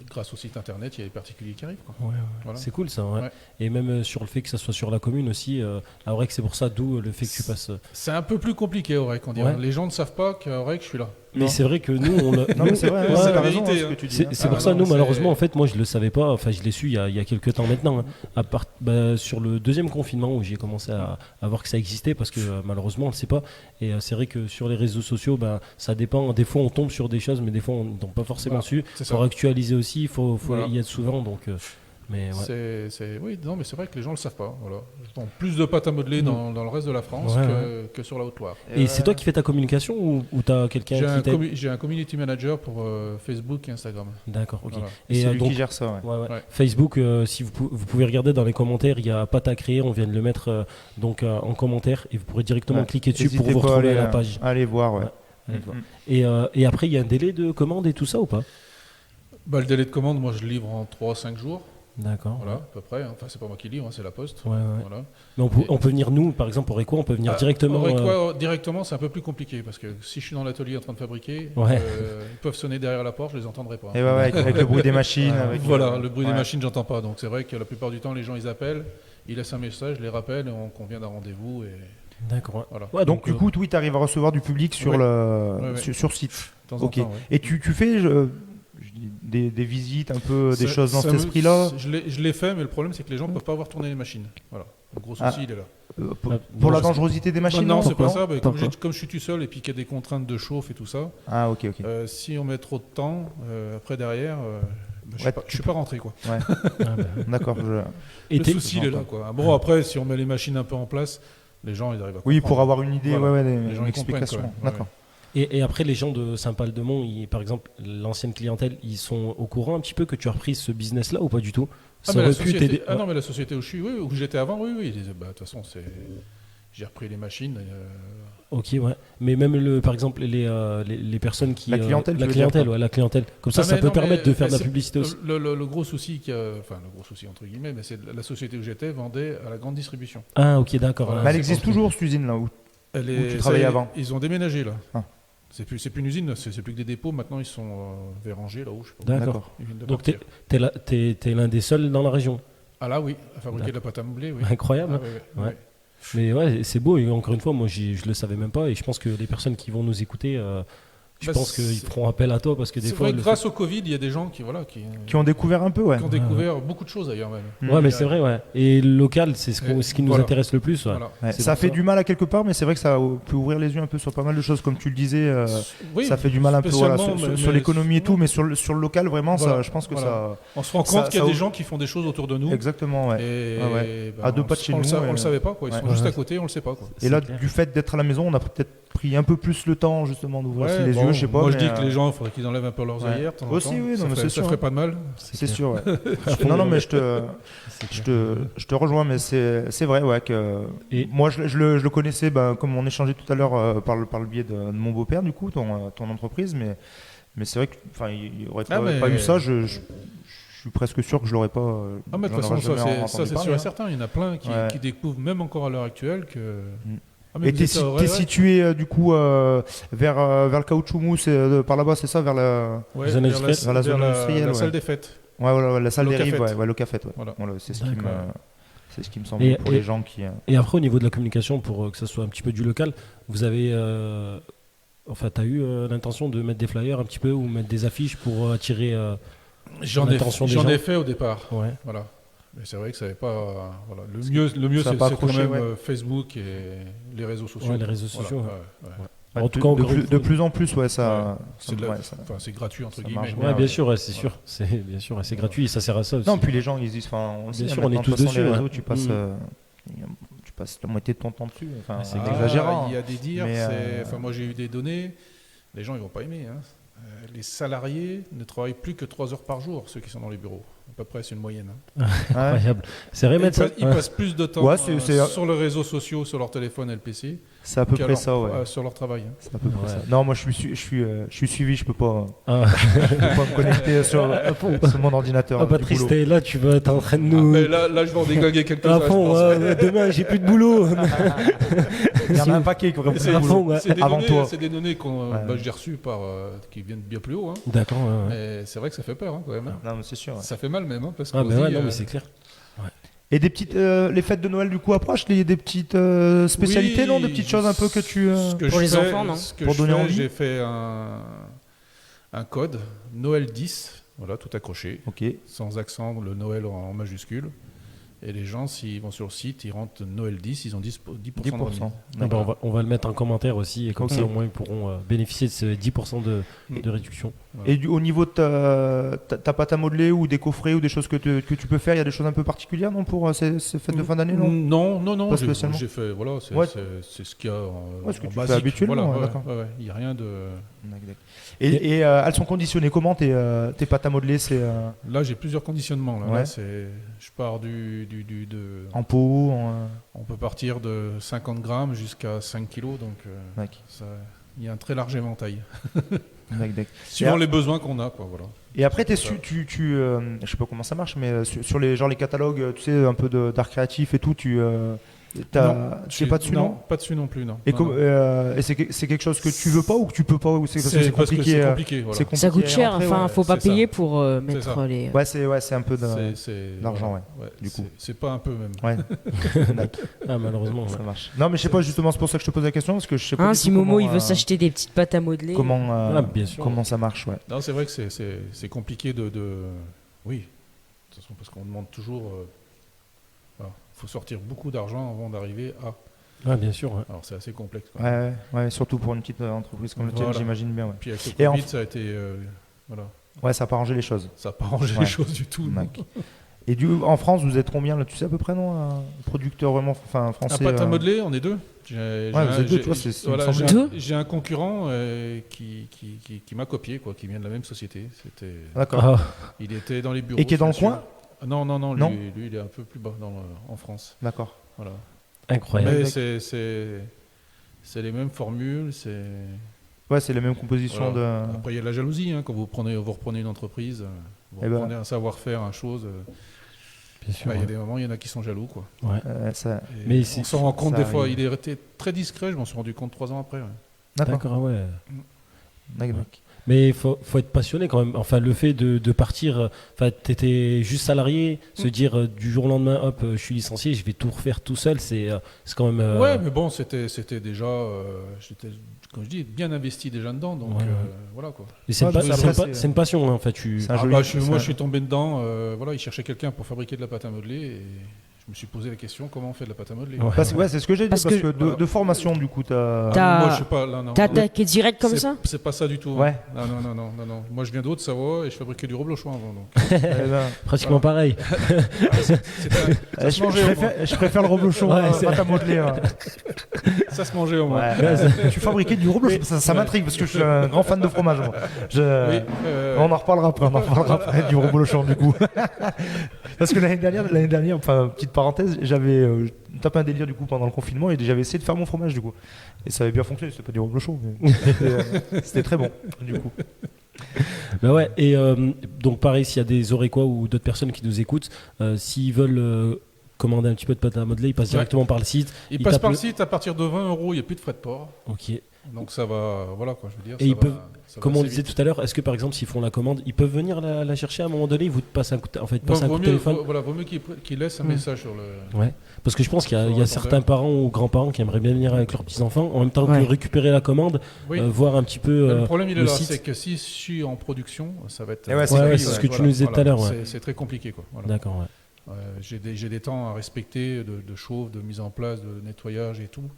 grâce au site internet, il y a des particuliers qui arrivent. Quoi. Ouais, ouais. Voilà. C'est cool ça. Ouais. Ouais. Et même sur le fait que ça soit sur la commune aussi, à Aurec, c'est pour ça, d'où le fait que tu passes. C'est un peu plus compliqué, Aurec, on dirait. Ouais. Les gens ne savent pas qu'à Aurec, je suis là. Mais c'est vrai que nous, on l'a. Non mais c'est vrai, Ouais, c'est la la raison vérité, ce que hein. tu dis. C'est hein. pour ça, non, nous, c'est- malheureusement, en fait, moi, je le savais pas. Enfin, je l'ai su il y a quelques temps maintenant. Hein. Sur le deuxième confinement où j'ai commencé à voir que ça existait, parce que malheureusement, on le sait pas. Et c'est vrai que sur les réseaux sociaux, ça dépend. Des fois, on tombe sur des choses, mais des fois, on ne tombe pas forcément Voilà, dessus. c'est Il faut ça. actualiser aussi. Il faut Voilà. y être souvent. Donc, mais ouais. Oui, non, mais c'est vrai que les gens ne le savent pas. Voilà. Ils ont plus de pâte à modeler dans le reste de la France Ouais, que sur la Haute-Loire. Et c'est toi qui fais ta communication ou tu as quelqu'un qui t'aide? J'ai un community manager pour Facebook et Instagram. D'accord, ok. Voilà. Et c'est lui donc, qui gère ça. Ouais. Ouais. Facebook, si vous pouvez regarder dans les commentaires, il y a pâte à créer, on vient de le mettre en commentaire et vous pourrez directement Ouais. cliquer dessus pour N'hésitez vous pas à retrouver aller, à la page. Allez voir. Ouais. Ouais. Allez voir. Et après, il y a un délai de commande et tout ça ou pas? Le délai de commande, moi, je le livre en 3-5 jours. D'accord. Voilà, à peu près. Enfin, c'est pas moi qui livre, c'est la poste. Ouais, ouais. Voilà. Mais on peut venir, nous, par exemple, pour Eco, on peut venir directement. Directement, c'est un peu plus compliqué parce que si je suis dans l'atelier en train de fabriquer, Ouais. Ils peuvent sonner derrière la porte, je les entendrai pas. Et ouais, avec le bruit des machines. Avec, Voilà, le bruit des machines, j'entends pas. Donc c'est vrai que la plupart du temps, les gens ils appellent, ils laissent un message, je les rappelle, et on convient d'un rendez-vous. Et... D'accord. Voilà. Ouais, donc du coup, oui, tu arrives à recevoir du public sur, sur site. De temps en temps, ouais. Et tu fais des visites, un peu, des choses dans cet esprit-là Je l'ai fait, mais le problème c'est que les gens ne peuvent pas voir tourner les machines. Voilà. Le gros souci, il est là. Pour la dangerosité des machines non, c'est pas ça. Comme je suis tout seul et puis qu'il y a des contraintes de chauffe et tout ça, ok. Si on met trop de temps, après derrière, je ne suis pas rentré. Quoi. Ouais. D'accord. Le souci, il est là. Quoi. Bon, après, si on met les machines un peu en place, les gens ils arrivent à comprendre. Oui, pour avoir une idée, voilà. une les gens explication. D'accord. Et après, les gens de Saint-Paul-de-Mont, par exemple, l'ancienne clientèle, ils sont au courant un petit peu que tu as repris ce business-là ou pas du tout? Non, mais la société où je suis, où j'étais avant, oui. Ils disaient, de toute façon, j'ai repris les machines. Ok, ouais. Mais même, par exemple, les personnes qui... La clientèle, la clientèle. Comme ça peut permettre de faire de la publicité aussi. Le gros souci, le gros souci entre guillemets, mais c'est la société où j'étais vendait à la grande distribution. Ah, ok, d'accord. Voilà, mais elle existe toujours, cette usine-là, où tu travaillais avant? Ils ont déménagé, là. Ah. C'est plus une usine, c'est plus que des dépôts. Maintenant, ils sont vers Angers, là-haut. Je sais pas. D'accord. Donc, t'es l'un des seuls dans la région? Ah là, oui. À fabriquer de la pâte à modeler, oui. Incroyable. Ah, ouais. Mais ouais, c'est beau. Et encore une fois, moi, je le savais même pas. Et je pense que les personnes qui vont nous écouter... Je pense qu'ils feront appel à toi parce que des fois. Vrai que grâce au Covid, il y a des gens qui ont découvert un peu, qui ont découvert beaucoup de choses d'ailleurs même. Ouais, mais c'est vrai, ouais. Et le local, c'est ce qui nous intéresse le plus. Ouais. Voilà. Ça fait du mal à quelque part, mais c'est vrai que ça peut ouvrir les yeux un peu sur pas mal de choses, comme tu le disais. Ça fait du mal un peu sur l'économie et tout, mais sur le local, vraiment, ça, je pense que ça. On se rend compte qu'il y a des gens qui font des choses autour de nous. Exactement, ouais. Et à 2 pas de chez nous. On le savait pas, quoi. Ils sont juste à côté, on le sait pas. Et là, du fait d'être à la maison, on a peut-être pris un peu plus le temps justement d'ouvrir les yeux, je sais pas. Moi, je dis que les gens, il faudrait qu'ils enlèvent un peu leurs œillères. Aussi, oui, ça ferait pas de mal. C'est sûr, ouais. Non, mais je te rejoins, mais c'est vrai, ouais, que moi, je le connaissais, comme on échangeait tout à l'heure par le biais de mon beau-père, du coup, ton entreprise, mais c'est vrai que, il n'y aurait pas eu ça, je suis presque sûr que je l'aurais pas. Ah, mais de toute façon, ça c'est sûr et certain. Il y en a plein qui découvrent, même encore à l'heure actuelle, que. Et t'es situé du coup vers le caoutchouc mousse par là-bas, c'est ça, vers la zone industrielle, la salle des fêtes. Ouais, voilà, la salle des rives, le café, ouais. Voilà, c'est ce qui me semble pour les gens qui. Et après, au niveau de la communication, pour que ça soit un petit peu du local, vous avez, t'as eu l'intention de mettre des flyers un petit peu ou mettre des affiches pour attirer l'attention des gens. J'en ai fait au départ. Ouais. Voilà. Mais c'est vrai que ça n'avait pas. Voilà. Le mieux c'est quand même Facebook et les réseaux sociaux. Ouais, les réseaux sociaux. En tout cas, de plus en plus, ça. C'est gratuit entre guillemets. Ouais, bien sûr, c'est sûr. C'est gratuit, ça sert à ça aussi. Non, puis les gens, ils disent, bien sûr, on est tous dessus. Les réseaux, tu passes la moitié de ton temps dessus. C'est exagérant. Il y a des dires. Moi, j'ai eu des données. Les gens, ils vont pas aimer. Les salariés ne travaillent plus que 3 heures par jour, ceux qui sont dans les bureaux. À peu près, c'est une moyenne. Incroyable. C'est vrai, mais ils passent plus de temps sur les réseaux sociaux, sur leur téléphone et le PC. C'est à peu près ça, ouais. Sur leur travail. C'est à peu près ça. Non, moi, je suis suivi, je peux pas me connecter sur mon ordinateur. Patrice, t'es là, tu vas être en train de nous. Là, je vais en déglinguer quelques-uns. Demain, j'ai plus de boulot. Il y en a un paquet qui aurait plus de boulot avant toi. C'est des données que j'ai reçues qui viennent bien plus haut. D'accord. Mais c'est vrai que ça fait peur quand même. Non, mais c'est sûr. Ça fait mal même. Parce non, mais c'est clair. Et des petites, les fêtes de Noël du coup approchent, des petites spécialités, non, des petites choses un peu que tu pour les enfants, non, pour donner envie. J'ai fait un code Noël 10, voilà, tout accroché, sans accent, le Noël en majuscule. Et les gens, s'ils vont sur le site, ils rentrent Noël 10, ils ont 10% de remise. On va le mettre en commentaire aussi, et comme ça au moins ils pourront bénéficier de ce 10% de réduction. Voilà. Et au niveau de ta pâte à modeler ou des coffrets ou des choses que tu peux faire, il y a des choses un peu particulières pour ces fêtes de fin d'année, non? Non. Pas spécialement. J'ai fait, voilà, c'est ce qu'il y a ce que tu basique. fais habituellement. Voilà, il n'y a rien de... Et elles sont conditionnées comment tes pâtes à modeler Là, j'ai plusieurs conditionnements. Là, je pars en pot on peut partir de 50 grammes jusqu'à 5 kilos. Donc, il y a un très large éventail. D'accord. Suivant les besoins qu'on a, quoi, voilà. Et après, je sais pas comment ça marche, mais sur les catalogues, tu sais, un peu d'art créatif et tout, tu sais pas dessus, non? Pas dessus non plus, non. Et, Non, et c'est quelque chose que tu veux pas ou que tu peux pas, ou c'est parce que c'est parce que compliqué, c'est compliqué, voilà. Ça coûte cher, rentrer, enfin, ouais. faut pas c'est payer ça. pour C'est mettre ça. les. C'est un peu L'argent, l'argent, du coup. C'est pas un peu même. Ouais. Malheureusement. Ça marche. Non, mais je sais pas, justement, c'est pour ça que je te pose la question, parce que je sais pas. Hein, du si tout Momo comment, il veut s'acheter des petites pâtes à modeler. Bien sûr. Comment ça marche, ouais. Non, c'est vrai que c'est compliqué de. Oui, de toute façon, parce qu'on demande toujours. Voilà, faut sortir beaucoup d'argent avant d'arriver à. Ah, bien sûr. Ouais. Alors c'est assez complexe. Quoi. Ouais, surtout pour une petite entreprise comme la tienne, j'imagine bien. Ouais. Puis avec le Covid, ça a été. Voilà. Ouais, ça n'a pas arrangé les choses. Ça n'a pas arrangé les choses du tout. Et en France, vous êtes combien là? Tu sais à peu près, non? Un producteur vraiment français. Un pâte à modeler, on est deux. Vous êtes deux, tu vois, j'ai un concurrent qui m'a copié, quoi, qui vient de la même société. D'accord. Il était dans les bureaux. Et qui est dans le coin? Non, lui, il est un peu plus bas en France. D'accord. Voilà. Incroyable. Mais c'est les mêmes formules, Ouais, c'est les mêmes compositions. Voilà. Après, il y a de la jalousie, hein, quand vous reprenez une entreprise, vous reprenez un savoir-faire, une chose. Bien sûr. Il y a des moments, il y en a qui sont jaloux, quoi. Ouais. Mais on s'en rend compte des fois. Il est resté très discret. Je m'en suis rendu compte 3 ans après. Ouais. D'accord, ouais. D'accord. Mais il faut être passionné quand même. Enfin, le fait de partir, enfin, t'étais juste salarié, se dire du jour au lendemain, hop, je suis licencié, je vais tout refaire tout seul, c'est quand même. Ouais, mais bon, c'était déjà, j'étais, comme je dis, bien investi déjà dedans, donc voilà quoi. Et c'est une passion, hein, en fait. Moi, je suis tombé dedans. Voilà, il cherchait quelqu'un pour fabriquer de la pâte à modeler et je me suis posé la question comment on fait de la pâte à modeler. C'est ce que j'ai dit, parce que de formation, du coup, moi, je sais pas, là, non. T'as attaqué direct comme ça? C'est pas ça du tout. Ouais. Non. Moi, je viens de Haute-Savoie et je fabriquais du reblochon avant. Donc. Pratiquement pareil. Je préfère le reblochon pâte à modeler. Ça se mangeait au moins. Tu fabriquais du reblochon, ça m'intrigue parce que je suis un grand fan de fromage. On en reparlera après du reblochon, du coup. Parce que l'année dernière, enfin, petite parenthèse, j'avais tapé un délire du coup pendant le confinement et j'avais essayé de faire mon fromage du coup. Et ça avait bien fonctionné, c'était pas du reblochon, mais c'était très bon du coup. Bah ouais, et donc pareil, s'il y a des Orecois ou d'autres personnes qui nous écoutent, s'ils veulent commander un petit peu de pâte à modeler, ils passent directement par le site. Ils passent par le site à partir de 20 €, il n'y a plus de frais de port. Ok. Donc ça va, voilà quoi, je veux dire. Et ils peuvent, comme on disait tout à l'heure, est-ce que par exemple s'ils font la commande, ils peuvent venir la chercher à un moment donné, ils vous passent un coup de téléphone. Voilà, vaut mieux qu'ils laissent un message sur le. Ouais. Parce que je pense qu'il y a certains parents ou grands-parents qui aimeraient bien venir avec leurs petits-enfants, en même temps que récupérer la commande, voir un petit peu. Le problème, il est là, c'est que si je suis en production, ça va être. C'est ce que tu nous disais tout à l'heure. C'est très compliqué, quoi. Voilà. D'accord, j'ai des temps à respecter de chauffe, de mise en place, de nettoyage et tout.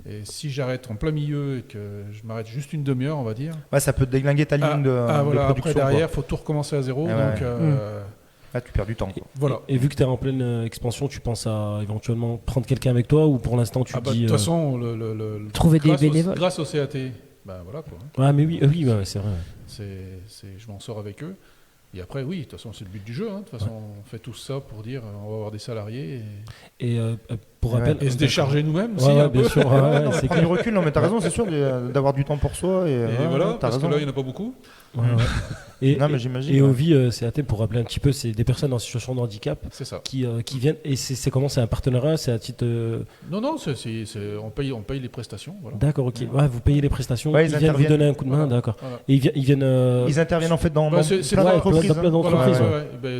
Et si j'arrête en plein milieu et que je m'arrête juste une demi-heure, on va dire. Ouais, ça peut déglinguer ta ligne de production. Après, derrière, il faut tout recommencer à zéro. Tu perds du temps. Quoi. Voilà. Et vu que tu es en pleine expansion, tu penses à éventuellement prendre quelqu'un avec toi ou pour l'instant tu dis. De toute façon, trouver des bénévoles. Grâce au CAT, voilà quoi. Ah, mais oui, c'est vrai. Je m'en sors avec eux. Et après, oui, de toute façon, c'est le but du jeu. De toute façon, on fait tout ça pour dire on va avoir des salariés. Et pour rappel. Et se décharger nous-mêmes aussi. Bien sûr. C'est qu'il recule, non, mais t'as raison, c'est sûr d'avoir du temps pour soi. Et voilà, parce que là, il n'y en a pas beaucoup. Non, mais j'imagine. Et Ovi, CAT, pour rappeler un petit peu, c'est des personnes en situation de handicap qui viennent. Et c'est comment? C'est un partenariat? C'est à titre. Non, on paye les prestations. Voilà. D'accord, ok. Ouais, vous payez les prestations. Ouais, ils viennent vous donner un coup de main, d'accord. Voilà. Et ils viennent. Ils interviennent en fait dans plein d'entreprises.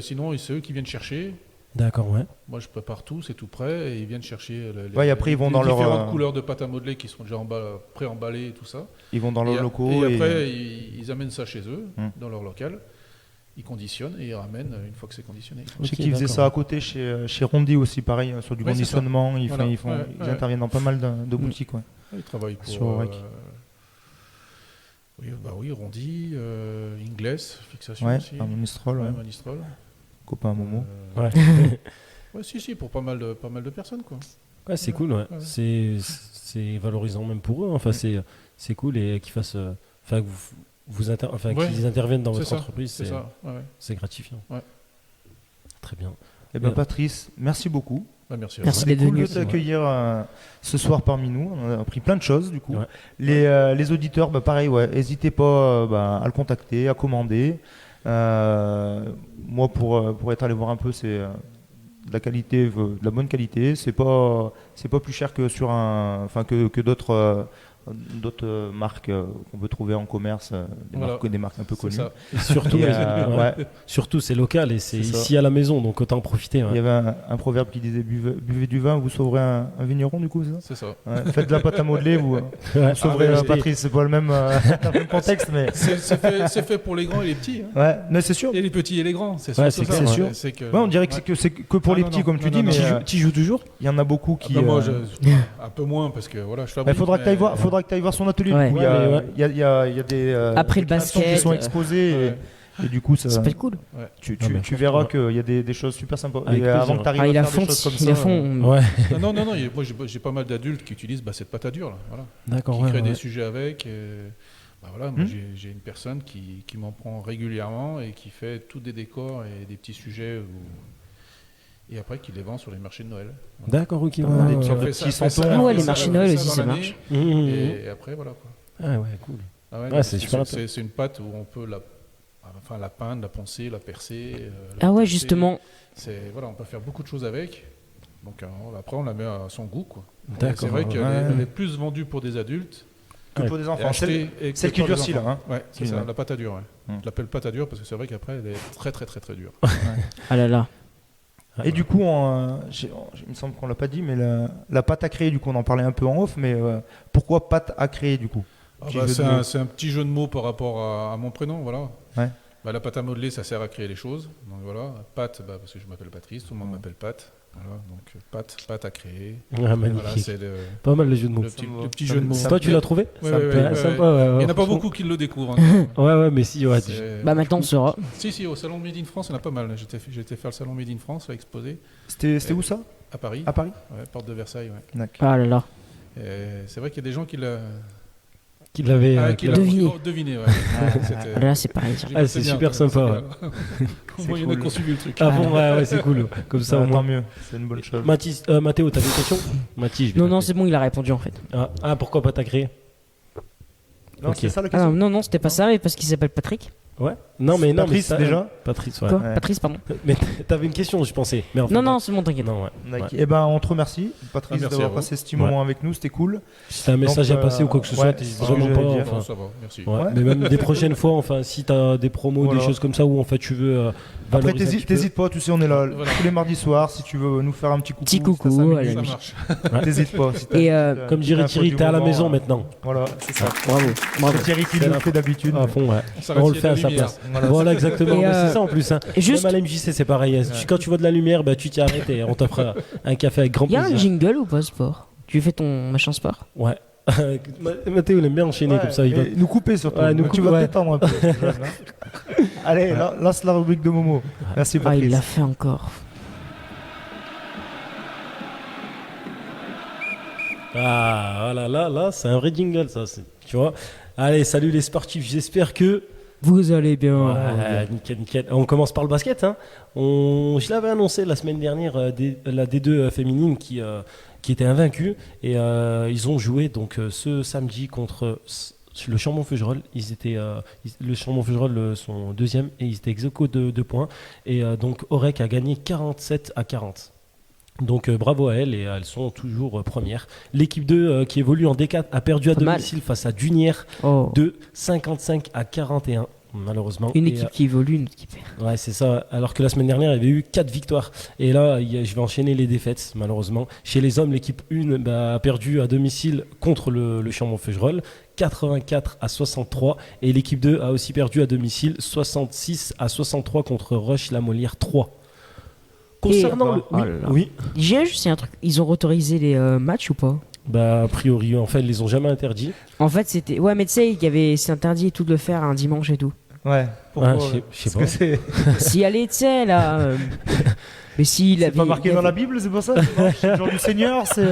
Sinon, c'est eux qui viennent chercher. D'accord, ouais. Moi, je prépare tout, c'est tout prêt, et ils viennent chercher après, ils vont dans différentes couleurs de pâte à modeler qui sont déjà pré-emballées et tout ça. Ils vont dans leurs locaux. Et après, ils amènent ça chez eux, dans leur local. Ils conditionnent et ils ramènent une fois que c'est conditionné. Je sais qu'ils faisaient ça à côté chez Rondi aussi, pareil, sur du conditionnement. Ils interviennent dans pas mal de boutiques. Ils travaillent pour... Sur Rondi, Ingles, fixation aussi. Monistrol. Monistrol. Copain à Momo. Pour pas mal de personnes, quoi. Ouais, c'est cool, ouais. C'est valorisant même pour eux. Enfin, c'est cool et qu'ils fassent... qu'ils interviennent dans votre entreprise, c'est gratifiant. Ouais. Très bien. Eh bien, Patrice, merci beaucoup. Bah, merci. Merci C'est d'être cool venu. de t'accueillir ce soir parmi nous. On a appris plein de choses du coup. Ouais. Les auditeurs, pareil, n'hésitez pas à le contacter, à commander. Moi, pour être allé voir un peu, c'est de la qualité, de la bonne qualité. C'est pas plus cher que sur que d'autres marques qu'on peut trouver en commerce, des marques un peu connues. Ça. Et surtout, Et, surtout c'est local et c'est C'est ça. ici à la maison, donc autant en profiter. Il y avait un proverbe qui disait buvez du vin, vous sauverez un vigneron, du coup, c'est ça? C'est ça. Ouais, faites de la pâte à modeler, vous sauverez Patrice. C'est pas le même contexte, mais. C'est fait pour les grands et les petits. Hein. Ouais, mais c'est sûr. Et les petits et les grands, c'est Ouais, sûr. c'est sûr. Ouais, on dirait que c'est que pour les petits, comme tu dis, mais Tu joues toujours? il y en a beaucoup qui. Moi, un peu moins parce que voilà, je fabrique. Il faudra que tu ailles voir son atelier. Ouais. Du coup, il y a des. Après le des créations basket, qui sont exposées. Et du coup, ça Ça peut être cool. Ouais. tu verras qu'il y a des choses super sympas. Avec Et plaisir. avant que tu arrives Ah, il à a faire fond, des choses comme il a ça. fond. Ouais. Non. Moi, j'ai pas mal d'adultes qui utilisent cette pâte à dur là. Voilà. D'accord, Qui ouais. créent ouais. des sujets avec. Moi, j'ai une personne qui m'en prend régulièrement et qui fait tous des décors et des petits sujets et après qui les vend sur les marchés de Noël. Voilà. D'accord, ok. Des ouais, petits ouais. petits Ça fait santons. ça, Ouais, fait les ça, marchés fait Noël ça aussi, dans ça l'année. marche. Et après, voilà quoi. Ah ouais, cool. Ah ouais, Ouais, non, c'est super intéressant. c'est une pâte où on peut la peindre, la poncer, la percer. Ah ouais, taper. justement. Voilà, on peut faire beaucoup de choses avec. Donc après, on la met à son goût. Quoi. D'accord. C'est vrai qu'elle Ouais. elle est plus vendue pour des adultes. Que pour des enfants. Celle qui durcit là. Ouais, c'est ça, Ouais. la pâte à dur. Ouais. Je l'appelle pâte à dur parce que c'est vrai qu'après, elle est très très très très dure. Ah là là. Et du coup, il me semble qu'on l'a pas dit, mais la pâte à créer, du coup, on en parlait un peu en off, mais pourquoi pâte à créer, du coup? C'est un petit jeu de mots par rapport à mon prénom, voilà. Ouais. La pâte à modeler, ça sert à créer les choses. Donc voilà, pâte, parce que je m'appelle Patrice, tout le monde m'appelle Pat. Voilà, donc pâte à créer. Ah, magnifique. Voilà, c'est Pas mal les jeux de mots. le petit jeu de mots. Toi, tu l'as trouvé? Ouais, Ça me ouais, plaît. ouais, Sympa, ouais. ouais, Il n'y en a pas franchement. beaucoup qui le découvrent. Hein. Ouais, mais si, ouais. Bah maintenant on saura. Si, au salon Made in France, il y en a pas mal. J'étais faire le salon Made in France, à exposer. C'était où ça? À Paris. À Paris? Ouais, porte de Versailles, ouais. D'accord. Ah là là. Et c'est vrai qu'il y a des gens qui l'avaient Qui l'avait deviné. Ouais. Ah là c'est pareil. Ah, c'est super sympa. Au moins, il y en a qui ont suivi le truc. Ah bon, ouais, c'est cool. Comme ça, au Tant moins. mieux, c'est une bonne chose. Mathéo, t'avais une question? Mathis, Non, c'est bon, il a répondu en fait. Ah, pourquoi pas t'as créé? Non, Ok. c'est ça la Ah question. non, c'était pas ça, mais parce qu'il s'appelle Patrick. Ouais. Non, mais Patrice, ça, déjà Patrice, ouais. Quoi Ouais. Patrice, pardon. Mais t'avais une question, je pensais. Mais enfin, Non, c'est bon, t'inquiète. Non, ouais. D'accord. Eh ben, on te remercie, Patrice, Merci à d'avoir vous. passé ce petit moment avec nous, c'était cool. Si t'as un message Donc, à passer ou quoi que ce soit, ouais, t'hésites c'est ce que vraiment j'allais pas. dire. Enfin, Non, ça va, merci. ouais. Ouais. Mais même des prochaines fois, enfin, si t'as des promos, Voilà. des choses comme ça où en fait tu veux Après, valoriser un petit peu. t'hésites pas, tu sais, on est là Voilà. tous les mardis soirs. Si tu veux nous faire un petit coucou, Petit si coucou, t'as 5 à la minutes, Ça marche. t'hésites pas. Si t'as Et, une petite, Comme dirait info Thierry, du t'es à la moment, maison maintenant. Voilà, c'est ça. Bravo. Bravo Thierry qui C'est le la- fait d'habitude. À fond, ouais. s'arrête On le s'il y fait a à de sa la lumière. place. Voilà, exactement. Et, Mais c'est ça en plus. Hein. juste- Même à l'MJC, c'est pareil. Quand tu vois de la lumière, bah, tu t'y arrêtes et on t'offre un café avec grand Il y a un plaisir. jingle ou pas sport? Tu fais ton machin sport? Ouais. Mathéo, il aime bien enchaîner Ouais, comme ça. Il va... et nous couper surtout. Ouais, nous Donc, tu couper, vas ouais. t'étendre un peu. Allez, lance la rubrique de Momo. Merci Ah, il Patrice. l'a fait encore. Ah, voilà, là, c'est un vrai jingle, ça. Tu vois. Allez, salut les sportifs. J'espère que. Vous allez bien. Ouais, nickel. On commence par le basket. Hein. Je l'avais annoncé la semaine dernière, la D2 féminine qui était invaincue. Et ils ont joué donc ce samedi contre le Chambon-Feugerolles. Le Chambon-Feugerolles sont deuxième et ils étaient ex-aequo de 2 points. Et donc Orec a gagné 47-40. Donc bravo à elles et elles sont toujours premières. L'équipe 2 qui évolue en D4 a perdu à Pas mal. domicile face à Dunière Oh. de 55-41 malheureusement. Une Et, équipe qui évolue, une autre qui perd. ouais, c'est ça. Alors que la semaine dernière, il y avait eu 4 victoires. Et là, je vais enchaîner les défaites, malheureusement. Chez les hommes, l'équipe 1 a perdu à domicile contre le Chambon-Feugerolles, 84-63. Et l'équipe 2 a aussi perdu à domicile, 66-63 contre Roche-la-Molière 3. Concernant le... Oh là là. Oui. J'ai juste un truc. Ils ont autorisé les matchs ou pas? Bah, a priori, en fait, ils les ont jamais interdits. En fait, c'était. Ouais, mais tu sais, c'est interdit et tout de le faire un dimanche et tout. Ouais. Pourquoi Je sais Parce pas. que c'est Si allez, tu sais, là. Mais si, il avait. pas marqué il y dans avait- la Bible, c'est pour ça. C'est le jour du Seigneur, c'est.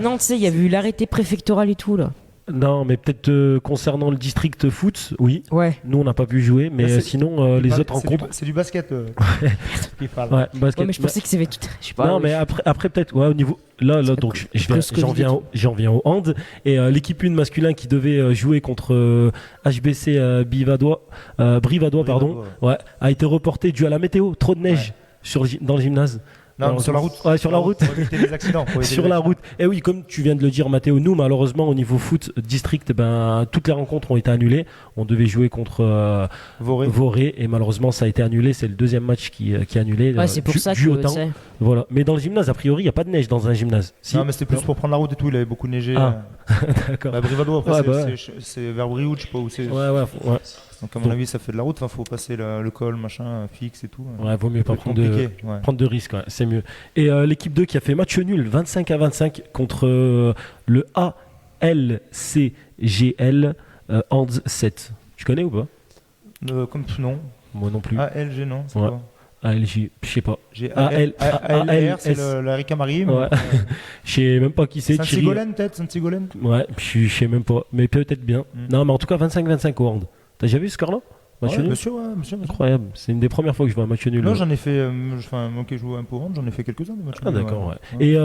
Non, tu sais, il y avait eu l'arrêté préfectoral et tout, là. Non, mais peut-être concernant le district foot, oui. Ouais. Nous, on n'a pas pu jouer, mais Là, sinon, les autres rencontres. C'est du basket. Qui parle. Ouais, basket. Ouais, mais je pensais que c'était tout. Je sais pas. Non, mais après peut-être, ouais, au niveau. Là, donc, j'en viens au hand. Et l'équipe 1 masculin qui devait jouer contre HBC Brivadois, pardon, ouais, a été reporté dû à la météo. Trop de neige dans le gymnase. Non, sur la route. Ouais, sur la route. Pour éviter les accidents. Sur la route. Et oui, comme tu viens de le dire, Mathéo, nous, malheureusement, au niveau foot district, toutes les rencontres ont été annulées. On devait jouer contre Voré et malheureusement, ça a été annulé. C'est le deuxième match qui est annulé. Ouais, c'est pour ça que c'est. Voilà. Mais dans le gymnase, a priori, il n'y a pas de neige dans un gymnase. Si. Non, mais c'était plus pour prendre la route et tout. Il avait beaucoup neigé. D'accord. Brivadois, après, c'est vers Brioude, je sais pas où c'est. Ouais. Donc, à mon avis, ça fait de la route. Enfin, faut passer le col, machin, fixe et tout. Ouais, vaut mieux pas prendre de risques. Ouais, c'est mieux. Et l'équipe 2 qui a fait match nul 25-25 contre le ALCGL Hands 7. Tu connais ou pas? Comme non. Moi non plus. ALG, non. C'est quoi ALG, je sais pas. ALR, c'est la Ricard Marie. Ouais. Je sais même pas qui c'est. Saint-Sigolène, peut-être Saint-Sigolène. Ouais, je sais même pas. Mais peut-être bien. Non, mais en tout cas, 25-25 au hand. T'as déjà vu ce score-là? Match nul. Monsieur. Incroyable. C'est une des premières fois que je vois un match nul. Non, j'en ai fait. Moi qui joue un peu au hand, j'en ai fait quelques-uns de matchs nuls. Ah, d'accord, ouais. Et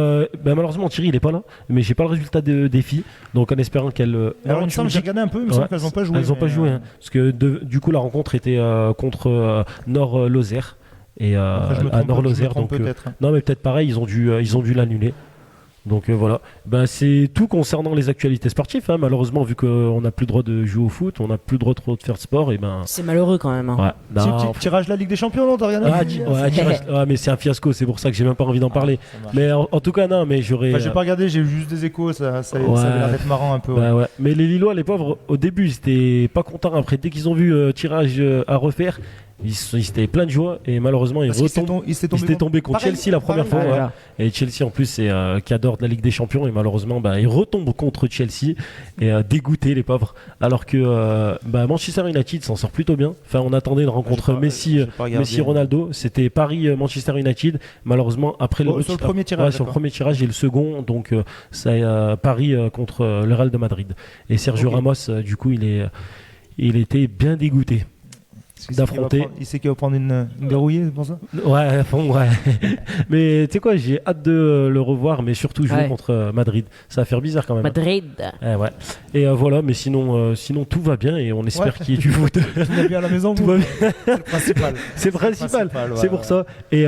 malheureusement, Thierry, il est pas là. Mais j'ai pas le résultat des filles. Donc, en espérant qu'elle. Alors, il me semble, j'ai regardé un peu, il me semble qu'elles n'ont pas joué. Elles n'ont pas joué. Parce que du coup, la rencontre était contre Nord-Lozère. Et à Nord-Lozère. Donc, non, mais peut-être pareil, ils ont dû l'annuler. Donc voilà, c'est tout concernant les actualités sportives. Malheureusement, vu qu'on n'a plus le droit de jouer au foot, on n'a plus le droit de faire de sport. C'est malheureux quand même. Ouais, tirage de la Ligue des Champions, non? T'as regardé? Mais c'est un fiasco, c'est pour ça que j'ai même pas envie d'en parler. Mais en tout cas, non, mais j'aurais. J'ai pas regardé, j'ai eu juste des échos, ça avait l'air d'être marrant un peu. Ouais. Mais les Lillois, les pauvres, au début, ils étaient pas contents. Après, dès qu'ils ont vu tirage à refaire, ils étaient plein de joie et malheureusement ils étaient tombés contre Chelsea la première fois. Voilà. Et Chelsea en plus c'est qui adore de la Ligue des Champions et malheureusement ils retombent contre Chelsea et dégoûtés les pauvres. Alors que Manchester United s'en sort plutôt bien. Enfin on attendait une rencontre Messi Ronaldo. C'était Paris Manchester United. Malheureusement après sur le premier tirage. Sur le premier tirage et le second donc c'est Paris contre le Real de Madrid. Et Sergio Ramos du coup il était bien dégoûté d'affronter. Il sait qu'il va prendre une garouillée, c'est pour ça? Ouais. Mais tu sais quoi, j'ai hâte de le revoir, mais surtout jouer contre Madrid. Ça va faire bizarre quand même. Madrid. Ouais. Et voilà, mais sinon tout va bien et on espère qu'il y ait du foot. Tout va bien à la maison. Tout va bien. C'est le principal. C'est principal. C'est pour ça. Et